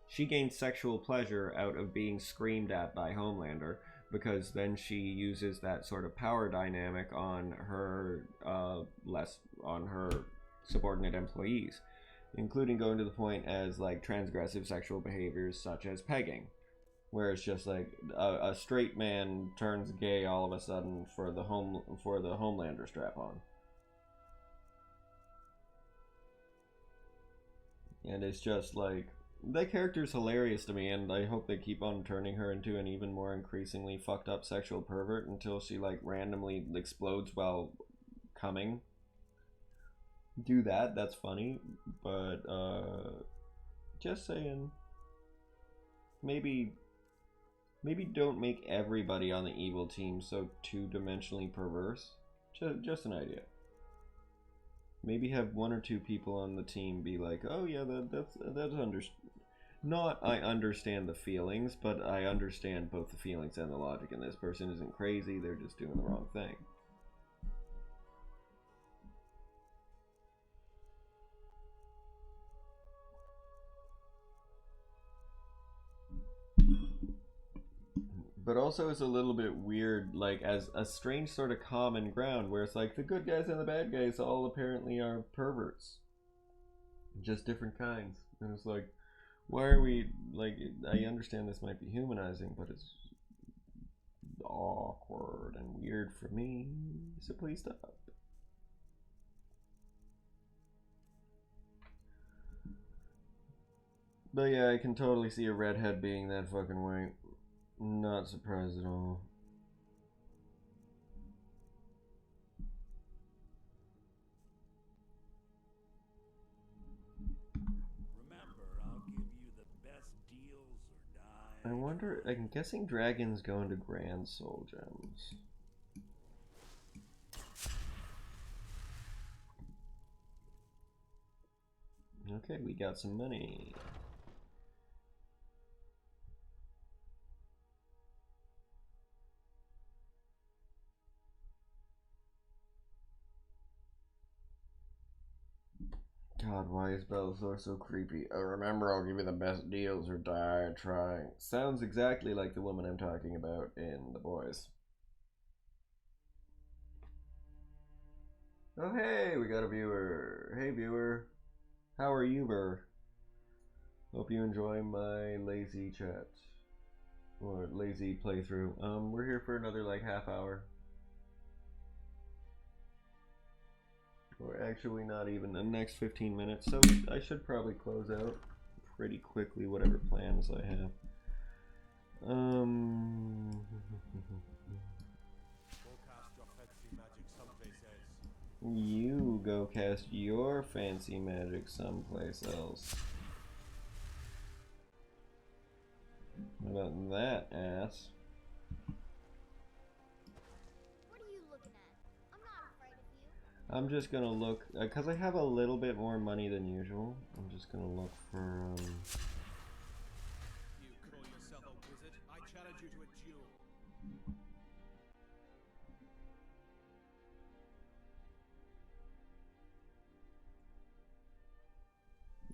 She gains sexual pleasure out of being screamed at by Homelander, because then she uses that sort of power dynamic on her on her subordinate employees, including going to the point as like transgressive sexual behaviors such as pegging, where it's just like a straight man turns gay all of a sudden for the Homelander strap on. And it's just like, that character's hilarious to me, and I hope they keep on turning her into an even more increasingly fucked up sexual pervert until she like randomly explodes while coming. Do that, that's funny, but just saying, maybe don't make everybody on the evil team so two-dimensionally perverse. Just an idea. Maybe have one or two people on the team be like, oh yeah, that's not I understand the feelings, but I understand both the feelings and the logic, and this person isn't crazy, they're just doing the wrong thing. But also it's a little bit weird, like as a strange sort of common ground where it's like the good guys and the bad guys all apparently are perverts. Just different kinds. And it's like, Why are we, like, I understand this might be humanizing, but it's awkward and weird for me, so please stop. But yeah, I can totally see a redhead being that fucking white. Not surprised at all. Remember, I'll give you the best deals or die. I wonder, I'm guessing dragons go into grand soul gems. Okay, we got some money. God, why is Bellasaur so creepy? Remember, I'll give you the best deals or die trying. Sounds exactly like the woman I'm talking about in The Boys. Oh hey, we got a viewer. Hey viewer. How are you, Ver? Hope you enjoy my lazy chat. Or lazy playthrough. We're here for another like half hour. Or actually not even the next 15 minutes, so I should probably close out pretty quickly whatever plans I have. You go cast your fancy magic someplace else. How about that, ass? What are you looking at? I'm not afraid of you. I'm just gonna look, because I have a little bit more money than usual. I'm just gonna look for, You call yourself a wizard? I challenge you to a duel.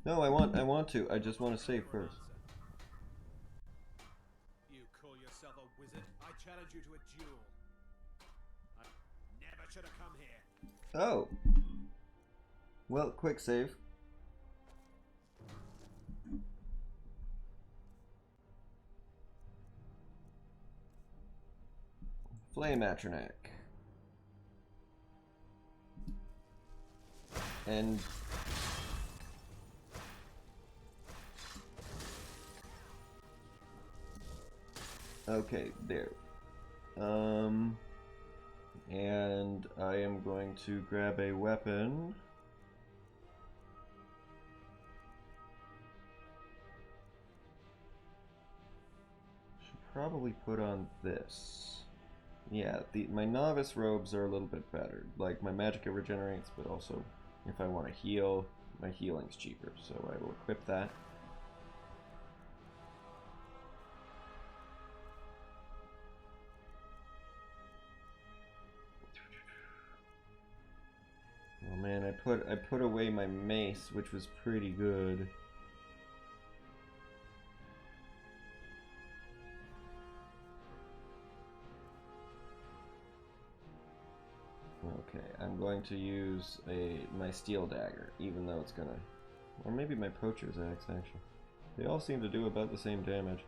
No, I want to. I just want to save first. You call yourself a wizard? I challenge you to a duel. I never should have come here. Oh. Well, quick save. Flame Atronac. And okay, there. And I am going to grab a weapon. Should probably put on this. Yeah, my novice robes are a little bit better. Like, my magicka regenerates, but also if I want to heal, my healing's cheaper, so I will equip that. Oh man, I put away my mace, which was pretty good. Okay, I'm going to use my steel dagger, even though it's gonna, or maybe my poacher's axe actually. They all seem to do about the same damage.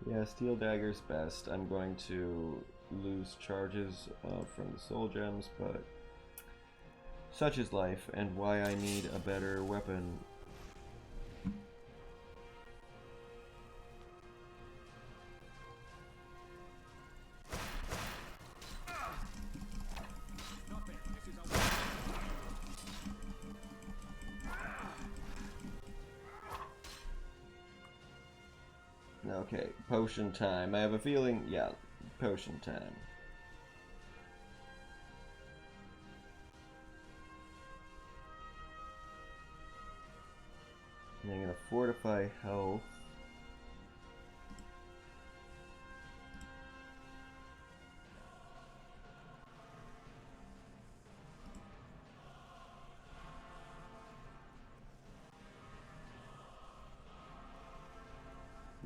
Yeah, steel dagger's best. I'm going to lose charges from the soul gems, but such is life, and why I need a better weapon. Okay, potion time. I have a feeling, yeah, potion time. And I'm gonna fortify health.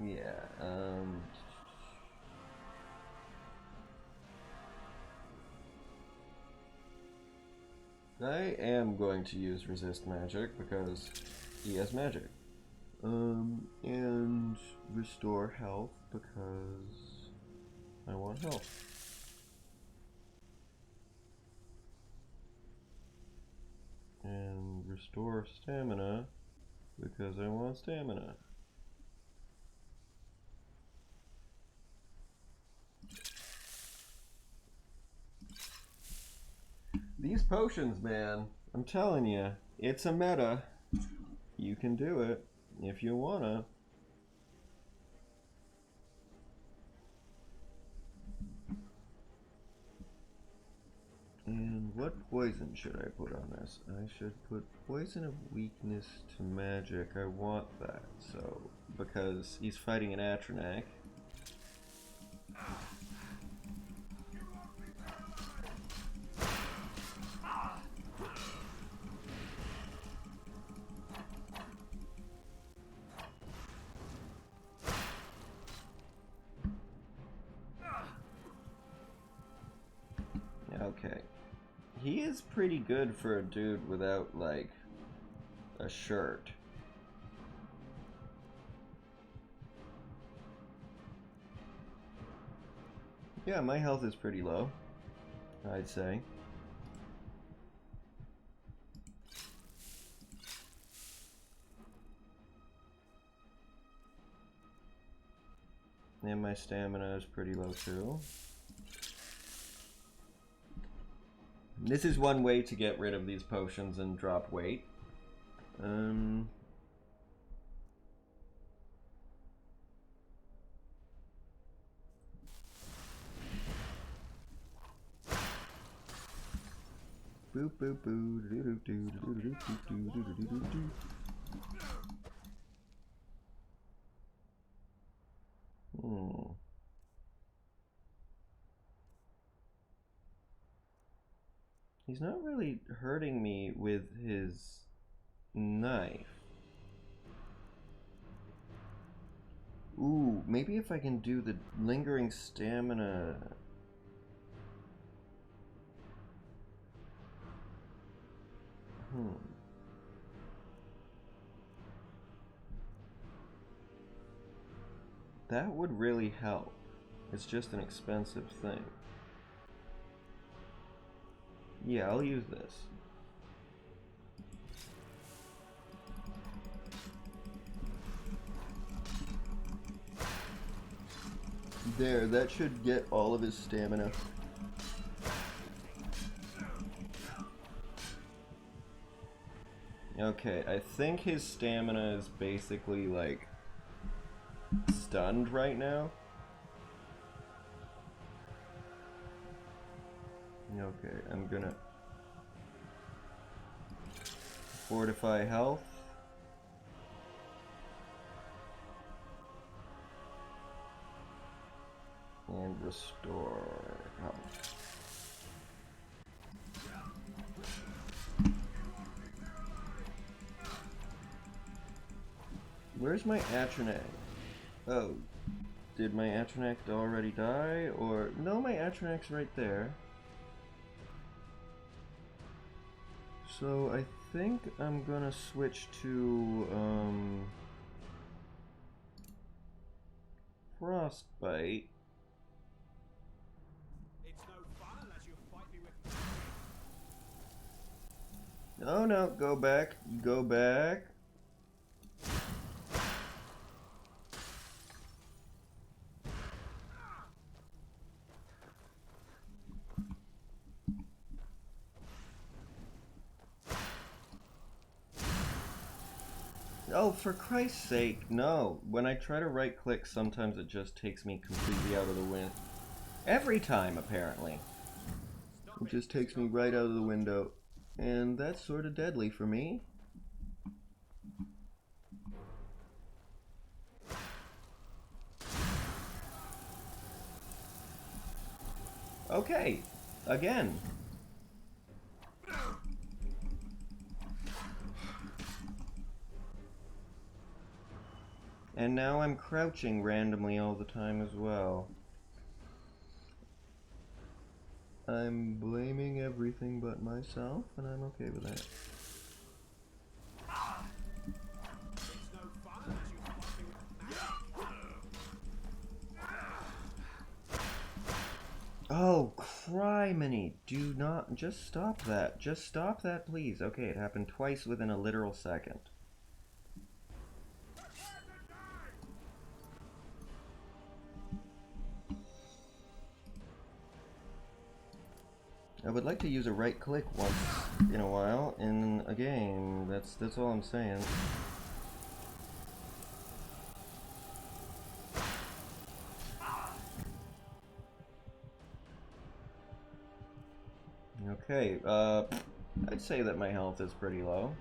Yeah, I am going to use resist magic because he has magic. And restore health because I want health. And restore stamina because I want stamina. These potions, man, I'm telling you, it's a meta. You can do it if you wanna. And what poison should I put on this? I should put poison of weakness to magic. I want that, so because he's fighting an Atronak. Okay. He is pretty good for a dude without, like, a shirt. Yeah, my health is pretty low, I'd say. And my stamina is pretty low too. This is one way to get rid of these potions and drop weight. Boop boop boo doo doo doo doo doo doo doo doo doo doo. He's not really hurting me with his knife. Ooh, maybe if I can do the lingering stamina. That would really help. It's just an expensive thing. Yeah, I'll use this. There, that should get all of his stamina. Okay, I think his stamina is basically like stunned right now. Okay, I'm gonna fortify health. And restore health. Where's my Atronak? Oh, did my Atronak already die? Or, no, my Atronak's right there. So I think I'm gonna switch to, Frostbite. It's no fun unless you fight me with... Oh no, go back, go back. Oh, for Christ's sake, no. When I try to right click, sometimes it just takes me completely out of the wind. Every time, apparently. It just takes me right out of the window. And that's sort of deadly for me. Okay, again. And now I'm crouching randomly all the time as well. I'm blaming everything but myself, and I'm okay with that. Criminy, do not, just stop that. Just stop that, please. Okay, it happened twice within a literal second. I would like to use a right click once in a while in a game. That's all I'm saying. Okay, I'd say that my health is pretty low.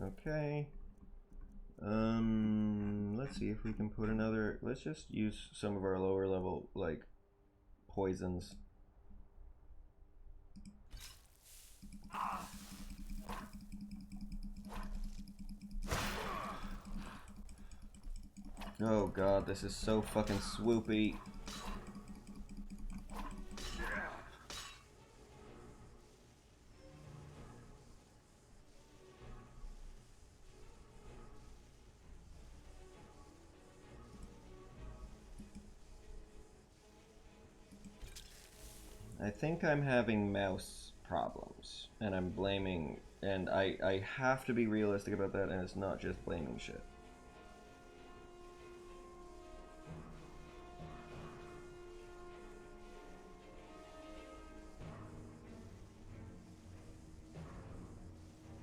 Okay. Let's see if we can put another, let's just use some of our lower level, like, poisons. Oh god, this is so fucking swoopy. I think I'm having mouse problems, and I'm blaming, and I have to be realistic about that, and it's not just blaming shit.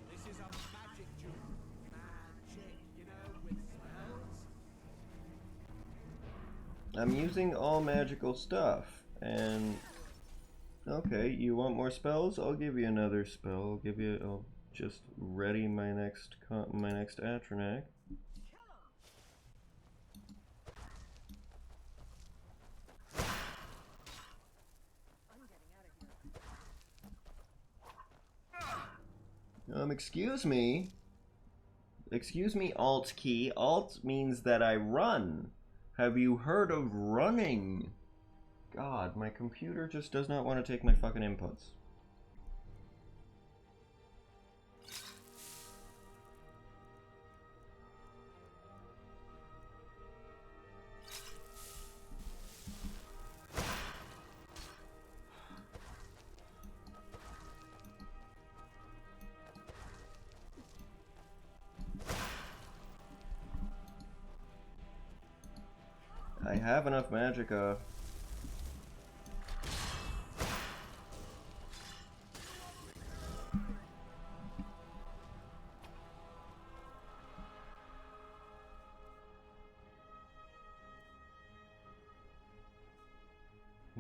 This is a magic duel. Magic, you know, with spells. I'm using all magical stuff, and okay, you want more spells? I'll give you another spell. I'll just ready my next Atronac. Excuse me. Excuse me, Alt key. Alt means that I run. Have you heard of running? God, my computer just does not want to take my fucking inputs. I have enough magicka.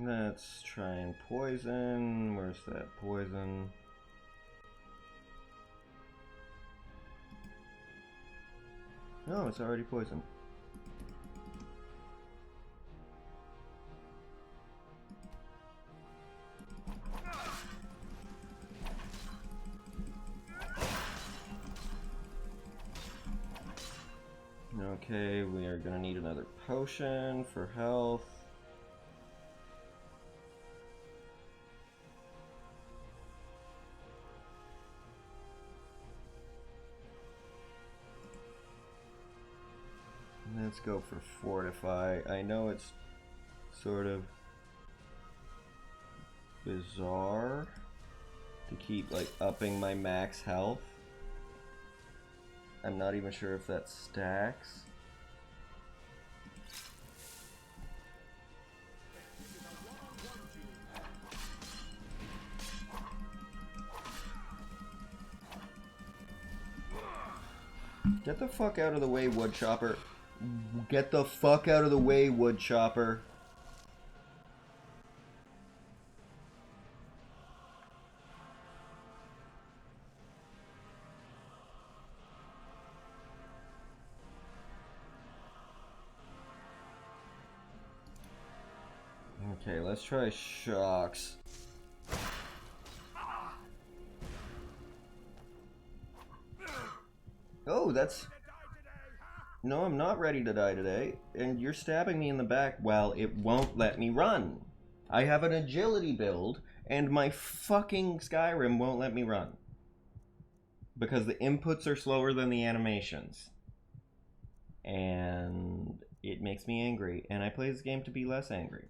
Let's try and poison. Where's that poison? No, it's already poisoned. Okay, we are gonna need another potion for health. Let's go for fortify. I know it's sort of bizarre to keep like upping my max health. I'm not even sure if that stacks. Get the fuck out of the way, wood chopper. Get the fuck out of the way, wood chopper. Okay, let's try shocks. Oh, that's... No, I'm not ready to die today. And you're stabbing me in the back. Well, it won't let me run. I have an agility build, and my fucking Skyrim won't let me run. Because the inputs are slower than the animations. And it makes me angry. And I play this game to be less angry.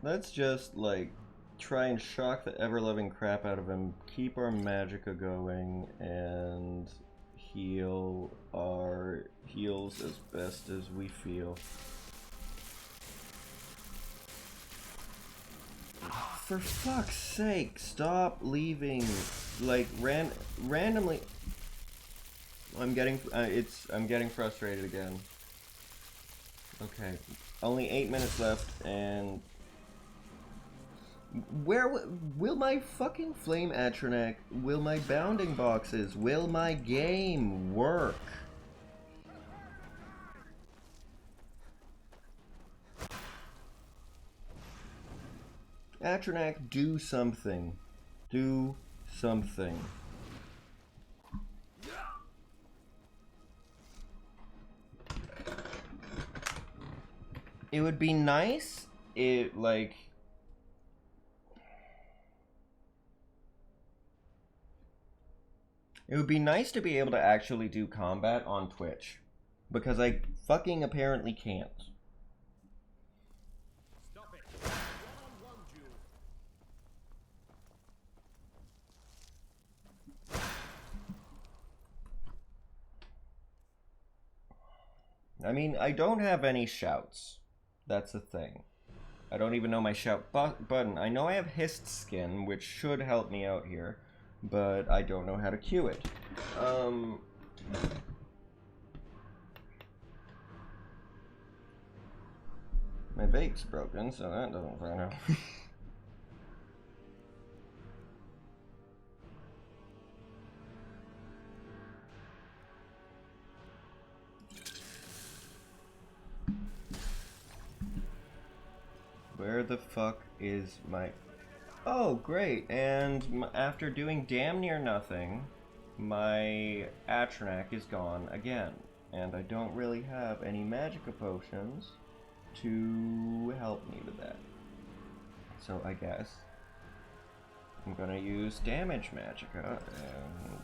Let's just, like, try and shock the ever-loving crap out of him, keep our magicka going, and heal our heals as best as we feel. For fuck's sake, stop leaving, like, randomly. I'm getting frustrated again. Okay, only 8 minutes left, and where will my fucking flame atronac, will my bounding boxes, will my game work? Atronac, do something. Do something. It would be nice if, like, it would be nice to be able to actually do combat on Twitch. Because I fucking apparently can't. Stop it. One-on-one duel. I mean, I don't have any shouts. That's the thing. I don't even know my shout button. I know I have hist skin, which should help me out here. But I don't know how to cue it. My vape's broken, so that doesn't turn out. Where the fuck is my... Oh, great, and after doing damn near nothing, my Atronac is gone again. And I don't really have any magicka potions to help me with that. So I guess I'm gonna use damage magicka and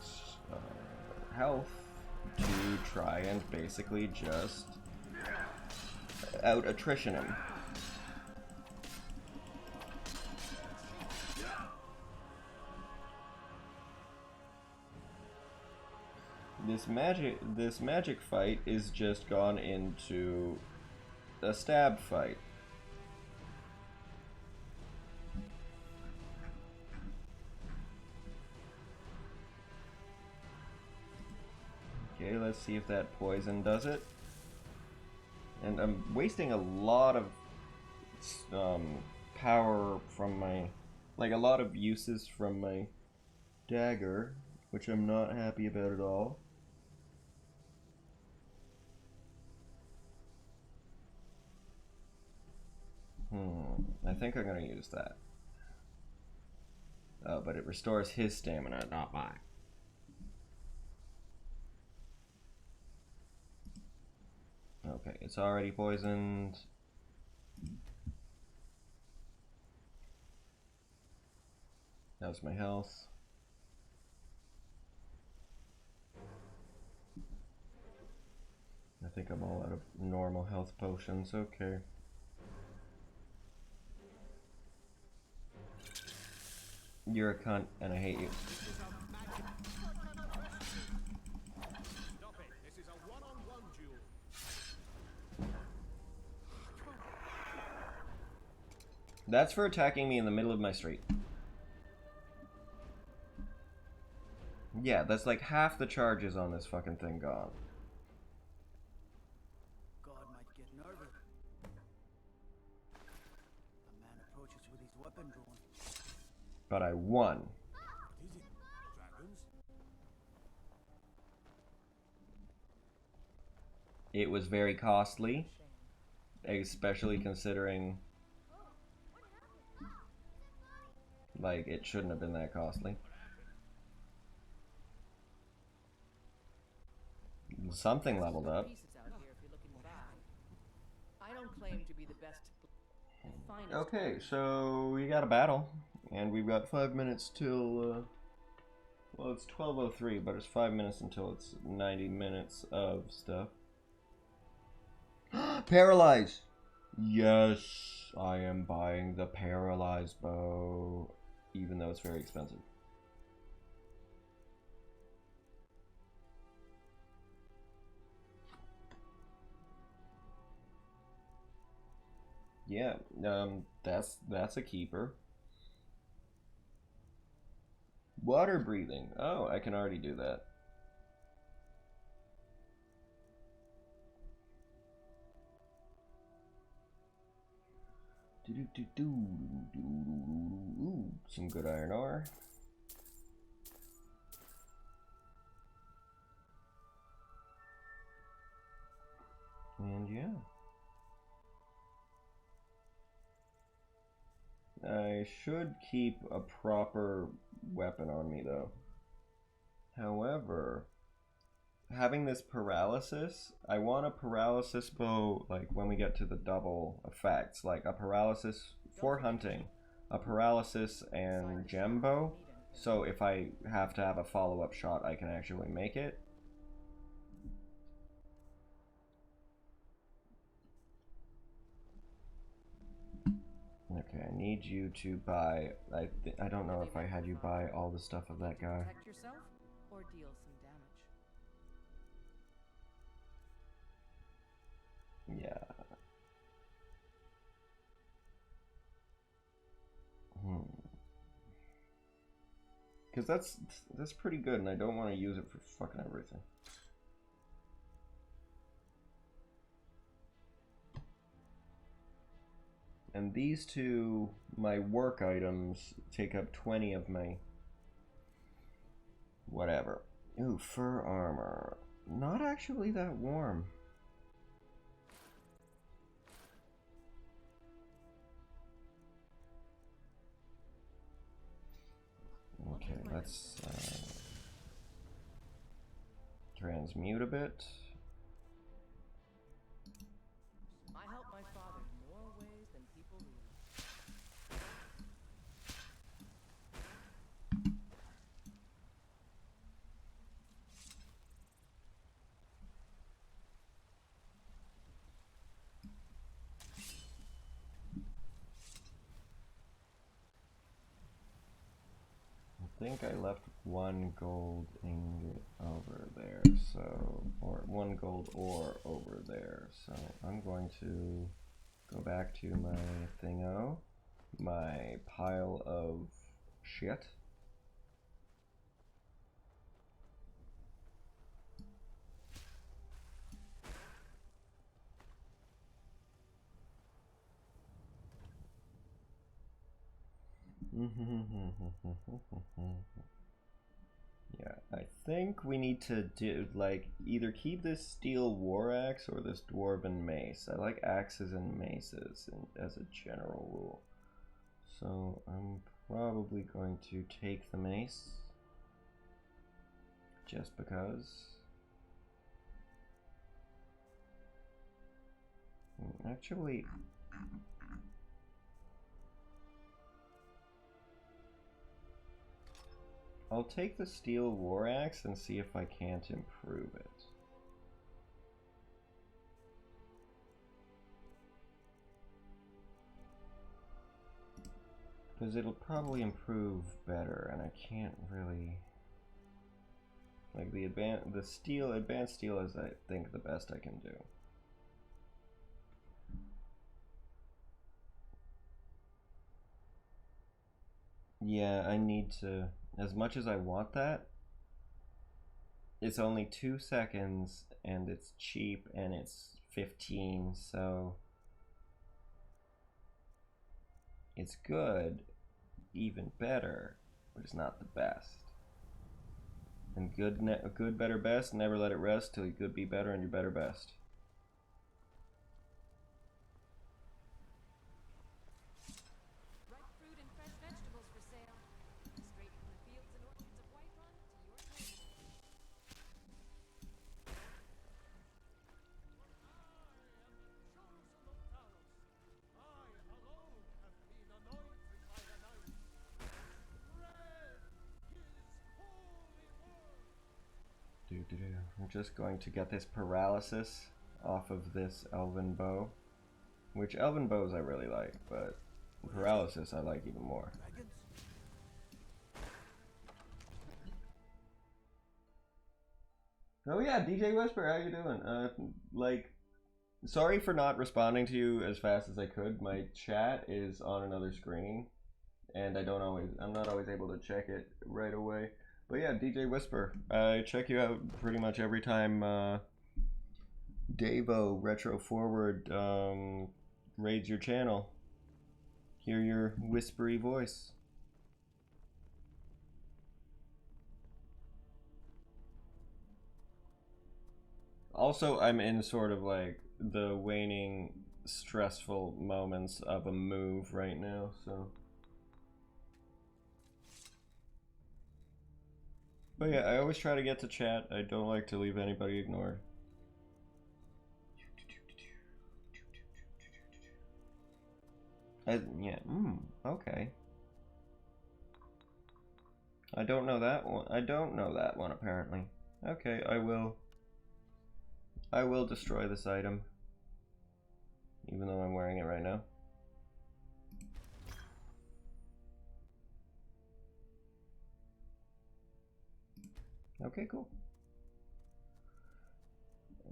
health to try and basically just out-attrition him. This magic fight is just gone into a stab fight. Okay, let's see if that poison does it. And I'm wasting a lot of power from my, like, a lot of uses from my dagger, which I'm not happy about at all. I think I'm gonna use that. Oh, but it restores his stamina, not mine. Okay, it's already poisoned. How's my health? I think I'm all out of normal health potions, okay. You're a cunt, and I hate you. Stop it. This is a one-on-one duel. That's for attacking me in the middle of my street. Yeah, that's like half the charges on this fucking thing gone. God might get nervous. A man approaches with his weapon drawn. But I won. What is it? Dragons? It was very costly, especially considering like it shouldn't have been that costly. Something leveled up. Pieces out here if you're looking to buy. I don't claim to be the best, finest. Okay, so we got a battle, and we've got 5 minutes till, well, it's 12:03, but it's 5 minutes until it's 90 minutes of stuff. Paralyze! Yes, I am buying the paralyzed bow, even though it's very expensive. Yeah, that's a keeper. Water breathing. Oh, I can already do that. Ooh, some good iron ore. And yeah. I should keep a proper weapon on me though. However, having this paralysis, I want a paralysis bow like when we get to the double effects, like a paralysis for hunting, a paralysis and gem bow, so if I have to have a follow-up shot I can actually make it. Okay, I need you to buy, I don't know if I had you buy all the stuff of that guy. Protect yourself or deal some damage. Yeah. Because that's pretty good, and I don't want to use it for fucking everything. And these two, my work items, take up 20 of my whatever. Ooh, fur armor. Not actually that warm. Okay, let's transmute a bit. I help my father in more ways than people realize. I think I left one gold ingot over there, so, or one gold ore over there, so I'm going to go back to my thingo, my pile of shit. Yeah, I think we need to do, like, either keep this steel war axe or this dwarven mace. I like axes and maces as a general rule. So I'm probably going to take the mace. Just because. Actually, I'll take the steel war axe and see if I can't improve it. Because it'll probably improve better, and I can't really, like, the advanced steel is, I think, the best I can do. Yeah, I need to, as much as I want that, it's only 2 seconds, and it's cheap, and it's 15, so it's good, even better, but it's not the best. And good, better, best. Never let it rest till you could be better and your better best. Ripe fruit and fresh vegetables for sale. Straight from the fields and orchards of Whiterun to your table. I'm just going to get this paralysis off of this elven bow, which elven bows I really like, but paralysis I like even more. Oh yeah, DJ Whisper, how you doing? Sorry for not responding to you as fast as I could. My chat is on another screen, and I'm not always able to check it right away. But yeah, DJ Whisper, I check you out pretty much every time Davo Retro Forward raids your channel. Hear your whispery voice. Also, I'm in sort of like the waning stressful moments of a move right now, so. But yeah, I always try to get to chat. I don't like to leave anybody ignored. Yeah, okay. I don't know that one. I don't know that one, apparently. Okay, I will destroy this item. Even though I'm wearing it right now. Okay, cool.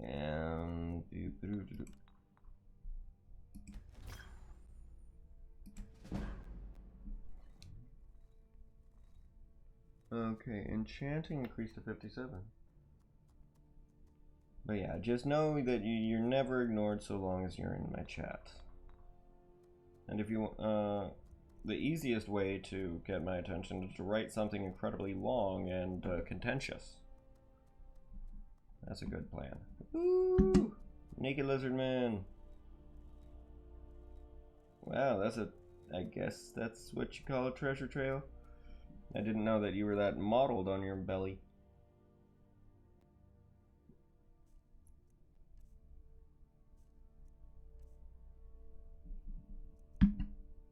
And okay, enchanting increased to 57. But yeah, just know that you're never ignored so long as you're in my chat. And if you the easiest way to get my attention is to write something incredibly long and contentious. That's a good plan. Ooh, Naked Lizard Man. Wow, I guess that's what you call a treasure trail. I didn't know that you were that mottled on your belly.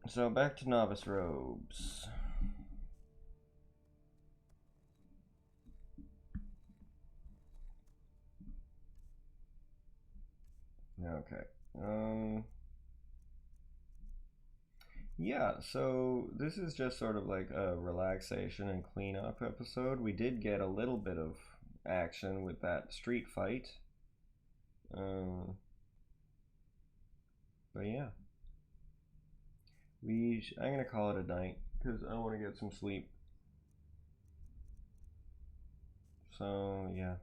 So back to novice robes. Okay. Yeah, so this is just sort of like a relaxation and cleanup episode. We did get a little bit of action with that street fight. But yeah. I'm gonna call it a night because I want to get some sleep. So yeah,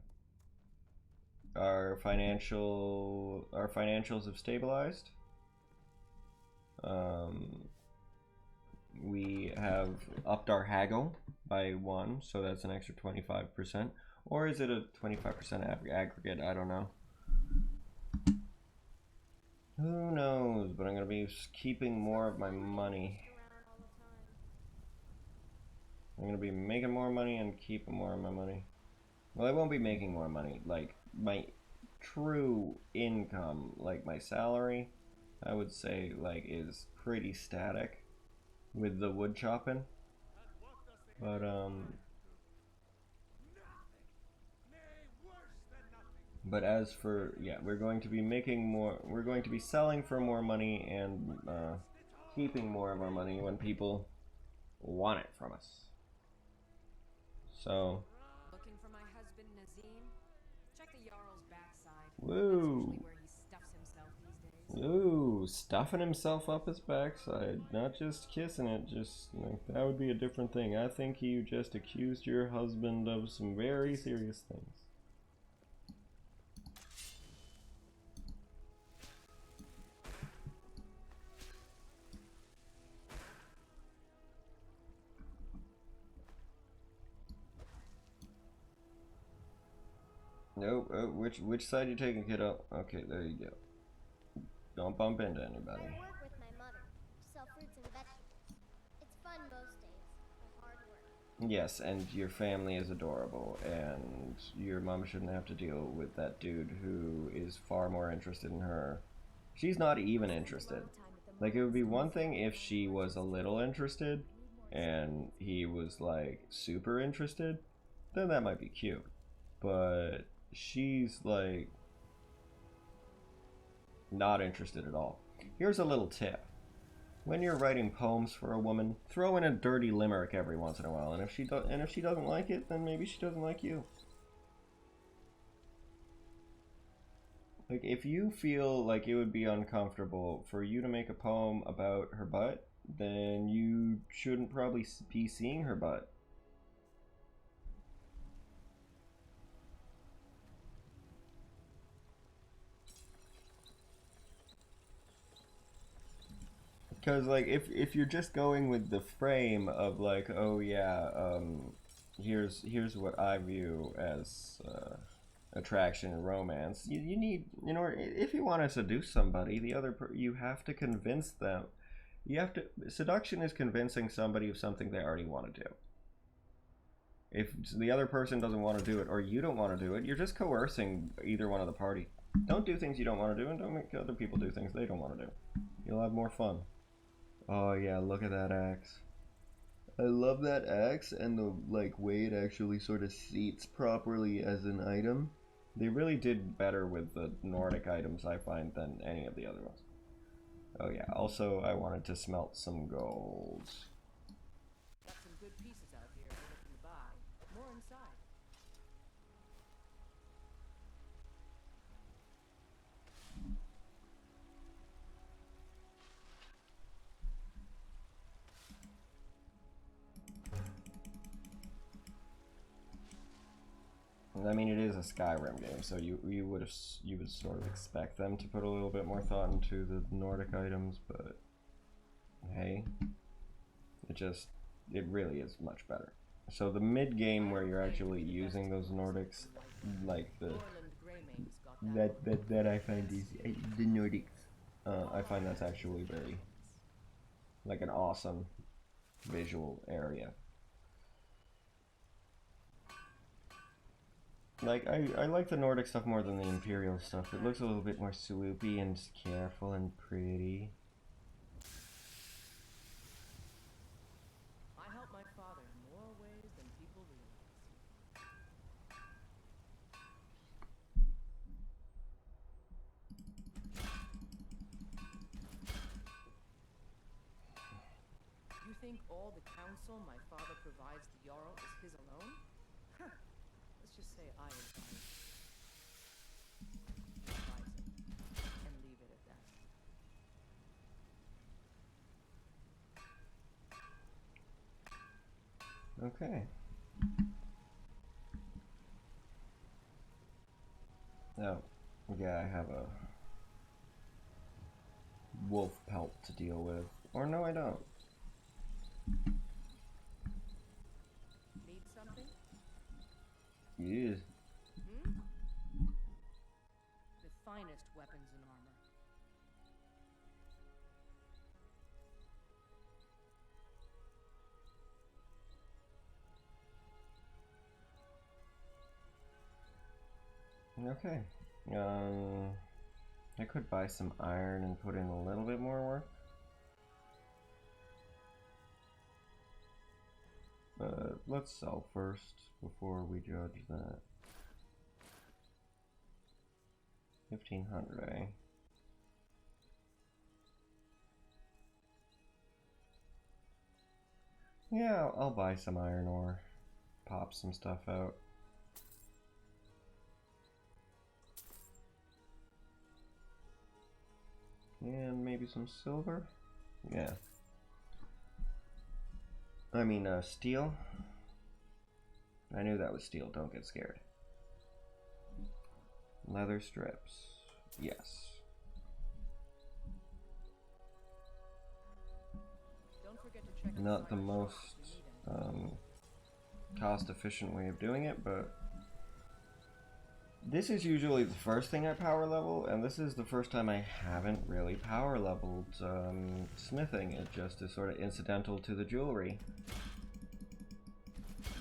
our financials have stabilized. We have upped our haggle by 1, so that's an extra 25%. Or is it a 25% aggregate? I don't know. Who knows, but I'm going to be keeping more of my money. I'm going to be making more money and keeping more of my money. Well, I won't be making more money. Like, my true income, like my salary, I would say, like, is pretty static with the wood chopping. But as for, yeah, we're going to be making more, we're going to be selling for more money and keeping more of our money when people want it from us. So. Looking for my husband Nazim? Check the Jarl's backside. Woo. That's usually where he stuffs himself these days. Ooh, stuffing himself up his backside. Not just kissing it, just, like, that would be a different thing. I think you just accused your husband of some very serious things. Nope. Which side you taking, kiddo? Okay, there you go. Don't bump into anybody. I work with my mother. Sell fruits and vegetables. It's fun most days, but hard work. Yes, and your family is adorable, and your mom shouldn't have to deal with that dude who is far more interested in her. She's not even interested. Like, it would be one thing if she was a little interested, and he was, like, super interested, then that might be cute. But she's, like, not interested at all. Here's a little tip. When you're writing poems for a woman, throw in a dirty limerick every once in a while, and if she doesn't like it, then maybe she doesn't like you. Like, if you feel like it would be uncomfortable for you to make a poem about her butt, then you shouldn't probably be seeing her butt. Because, like, if you're just going with the frame of, like, oh yeah, here's what I view as attraction and romance, you need, you know, if you want to seduce somebody, you have to convince them. Seduction is convincing somebody of something they already want to do. If the other person doesn't want to do it, or you don't want to do it, you're just coercing either one of the party. Don't do things you don't want to do, and don't make other people do things they don't want to do. You'll have more fun. Oh yeah, look at that axe. I love that axe and the like way it actually sort of seats properly as an item. They really did better with the Nordic items, I find, than any of the other ones. Oh yeah, also I wanted to smelt some gold. Got some good pieces out here we're looking to buy. More inside. I mean, it is a Skyrim game, so you would sort of expect them to put a little bit more thought into the Nordic items, but hey, it really is much better. So the mid game where you're actually using those Nordics, like that I find is the Nordics. I find that's actually very like an awesome visual area. Like, I like the Nordic stuff more than the Imperial stuff. It looks a little bit more swoopy and careful and pretty. I help my father in more ways than people realize. You think all the counsel my father provides the Jarl is his alone? Huh. Let's just say I advise it. And leave it at that. Okay. Oh, yeah, I have a wolf pelt to deal with. Or no, I don't. Need something? Yeah. The finest weapons and armor. Okay. I could buy some iron and put in a little bit more work. But let's sell first before we judge that. 1500, eh? Yeah, I'll buy some iron ore. Pop some stuff out. And maybe some silver? Yeah. I mean, steel? I knew that was steel, don't get scared. Leather strips. Yes. Don't forget to check Not the most cost-efficient way of doing it, but This is usually the first thing I power level, and this is the first time I haven't really power leveled smithing. It just is sort of incidental to the jewelry.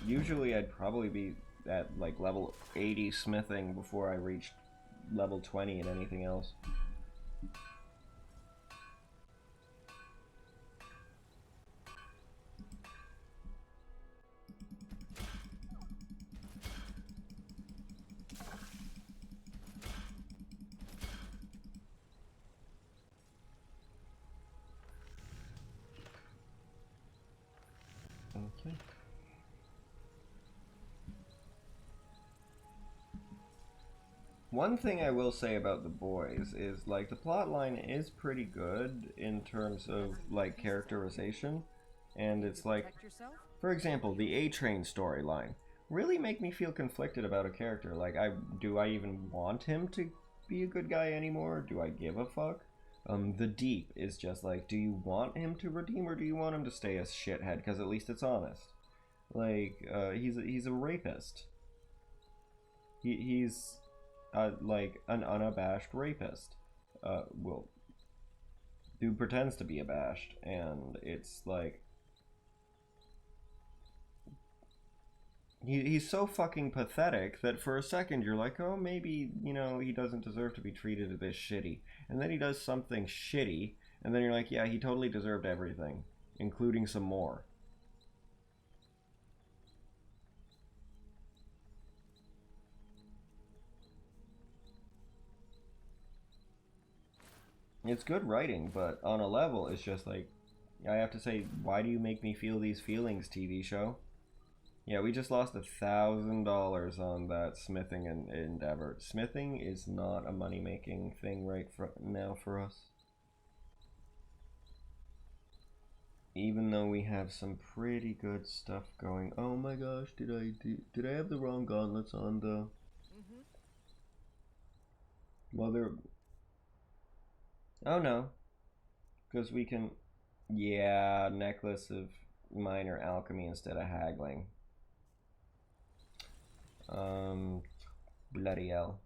Usually I'd probably be at like level 80 smithing before I reached level 20 in anything else. Okay. One thing I will say about the boys is, like, the plot line is pretty good in terms of, like, characterization. And it's like, for example, the A-Train storyline really make me feel conflicted about a character. Like, do I even want him to be a good guy anymore? Do I give a fuck? The Deep is just like, do you want him to redeem or do you want him to stay a shithead? Because at least it's honest. Like, he's a rapist. He's like an unabashed rapist. Well, who pretends to be abashed, and it's like he's so fucking pathetic that for a second you're like, oh, maybe, you know, he doesn't deserve to be treated a bit shitty. And then he does something shitty, and then you're like, yeah, he totally deserved everything, including some more. It's good writing, but on a level, it's just like, I have to say, why do you make me feel these feelings, TV show? Yeah, we just lost $1,000 on that smithing endeavor. Smithing is not a money-making thing right now for us. Even though we have some pretty good stuff going. Oh my gosh, did I have the wrong gauntlets on though? Mother. Oh no, because we can, yeah, necklace of minor alchemy instead of haggling. Bloody hell.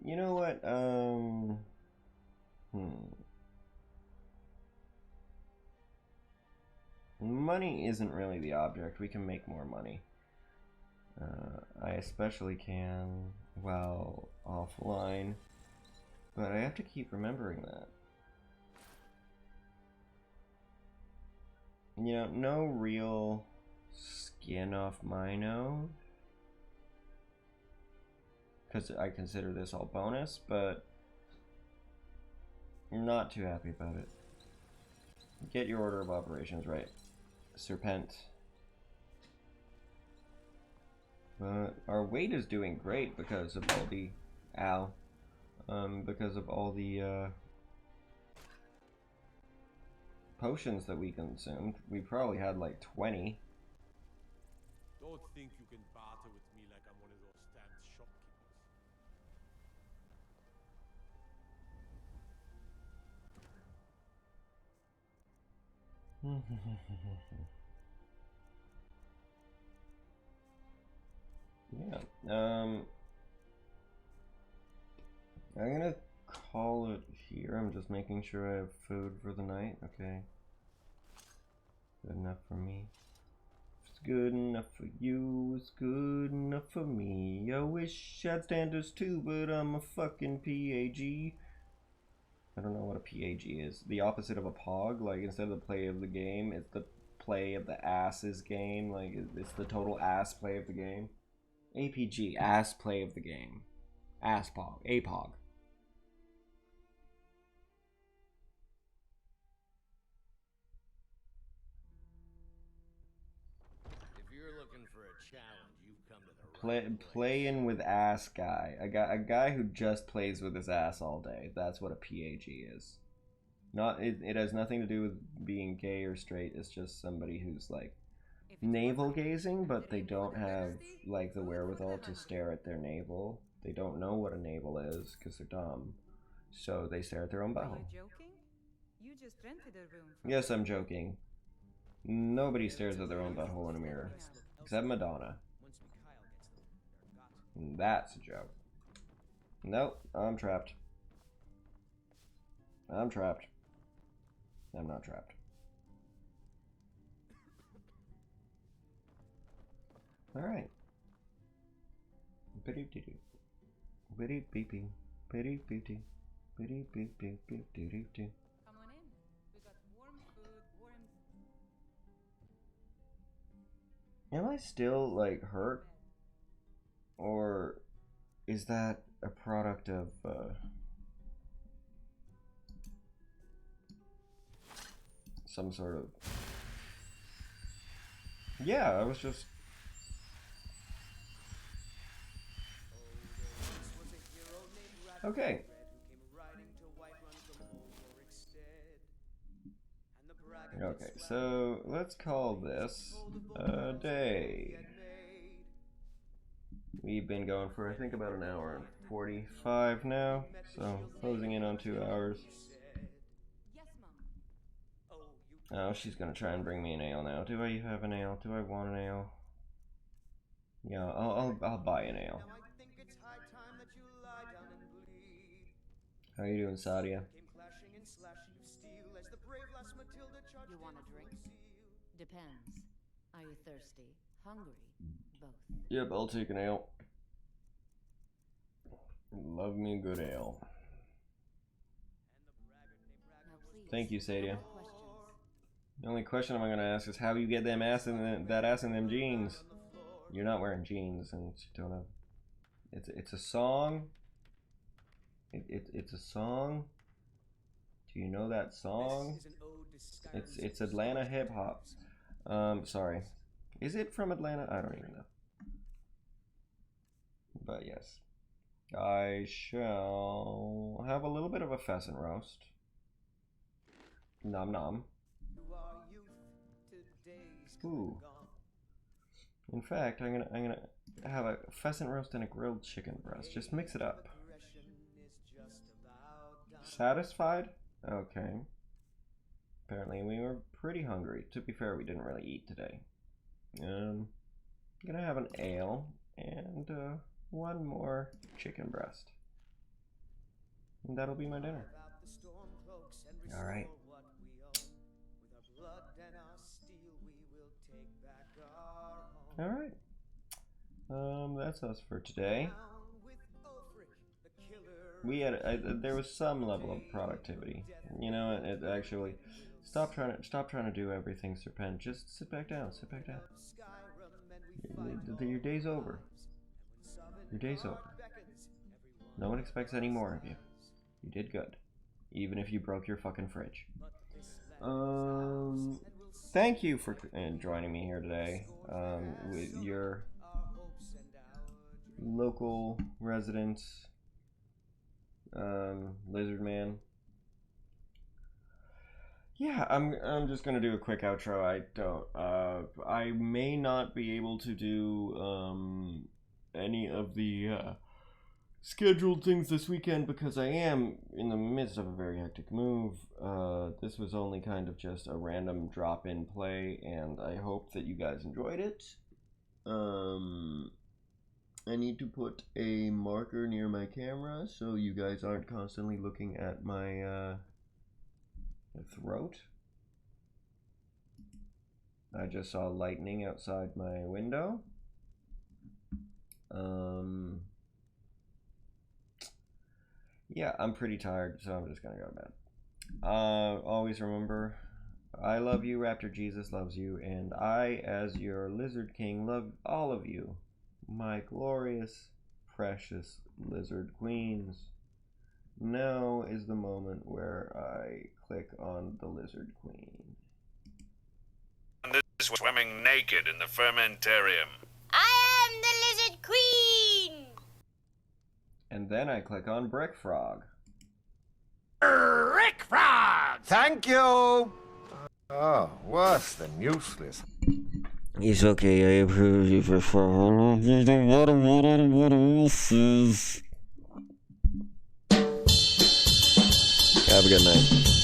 You know what, money isn't really the object. We can make more money. I especially can while offline, but I have to keep remembering that. You know, no real skin off my nose, because I consider this all bonus, but I'm not too happy about it. Get your order of operations right, Serpent. Our weight is doing great because of all the because of all the potions that we consumed. We probably had like 20. Don't think you can barter with me like I'm one of those damn shopkeepers. Yeah, I'm gonna call it here. I'm just making sure I have food for the night. Okay. Good enough for me. If it's good enough for you, it's good enough for me. I wish I had standards too, but I'm a fucking PAG. I don't know what a PAG is. The opposite of a POG? Like, instead of the play of the game, it's the play of the asses game. Like, it's the total ass play of the game. APG, ass play of the game. Ass pog, APOG. If you're looking for a challenge, you've come to the right place. Playing with ass guy. A guy who just plays with his ass all day. That's what a PAG is. It has nothing to do with being gay or straight. It's just somebody who's like navel gazing, but they don't have like the wherewithal to stare at their navel. They don't know what a navel is because they're dumb, so they stare at their own butthole. Joking? You just rented a room from Yes, I'm joking. Nobody stares at their own butthole in a mirror. Except Madonna. That's a joke. Nope, I'm trapped. I'm trapped. I'm not trapped. Alright. Bitty bitty. Bitty beeping. Bitty beeping. Bitty beep beep beep doo doo doo. Come on in. We got warm food, warm. Am I still like hurt? Or is that a product of some sort of... Yeah, I was just... Okay. Okay, so let's call this a day. We've been going for, I think, about an hour and 45 now, so closing in on 2 hours. Oh, she's gonna try and bring me an ale now. Do I have an ale? Do I want an ale? Yeah, I'll buy an ale. How you doing, Sadia? You want a drink? Depends. Are you thirsty? Hungry? Both. Yep, I'll take an ale. Love me a good ale. Thank you, Sadia. The only question I'm gonna ask is how you get them ass in that ass in them jeans. You're not wearing jeans, and you don't have. It's a song. It's a song. Do you know that song? It's Atlanta hip hop. Sorry. Is it from Atlanta? I don't even know. But yes. I shall have a little bit of a pheasant roast. Nom nom. Ooh. In fact, I'm gonna have a pheasant roast and a grilled chicken breast. Just mix it up. Satisfied? Okay. Apparently we were pretty hungry. To be fair, we didn't really eat today. I'm gonna have an ale and one more chicken breast. And that'll be my dinner. Alright. Alright. That's us for today. We had there was some level of productivity. You know, it actually stop trying to do everything, Serpents. Just sit back down. Sit back down. Your day's over. Your day's over. No one expects any more of you. You did good, even if you broke your fucking fridge. Thank you for joining me here today. With your local resident lizard man. Yeah, I'm just gonna do a quick outro. I may not be able to do any of the scheduled things this weekend because I am in the midst of a very hectic move. This was only kind of just a random drop-in play, and I hope that you guys enjoyed it. I need to put a marker near my camera so you guys aren't constantly looking at my throat. I just saw lightning outside my window. Yeah, I'm pretty tired, so I'm just gonna go to bed. Always remember, I love you, Raptor Jesus loves you, and I, as your Lizard King, love all of you, my glorious, precious Lizard Queens. Now is the moment where I click on the Lizard Queen. This swimming naked in the fermentarium. I am the Lizard Queen! And then I click on Brick Frog. Rick Frog! Thank you! Oh, worse than useless. It's okay, I approve you for following. What else is? Have a good night.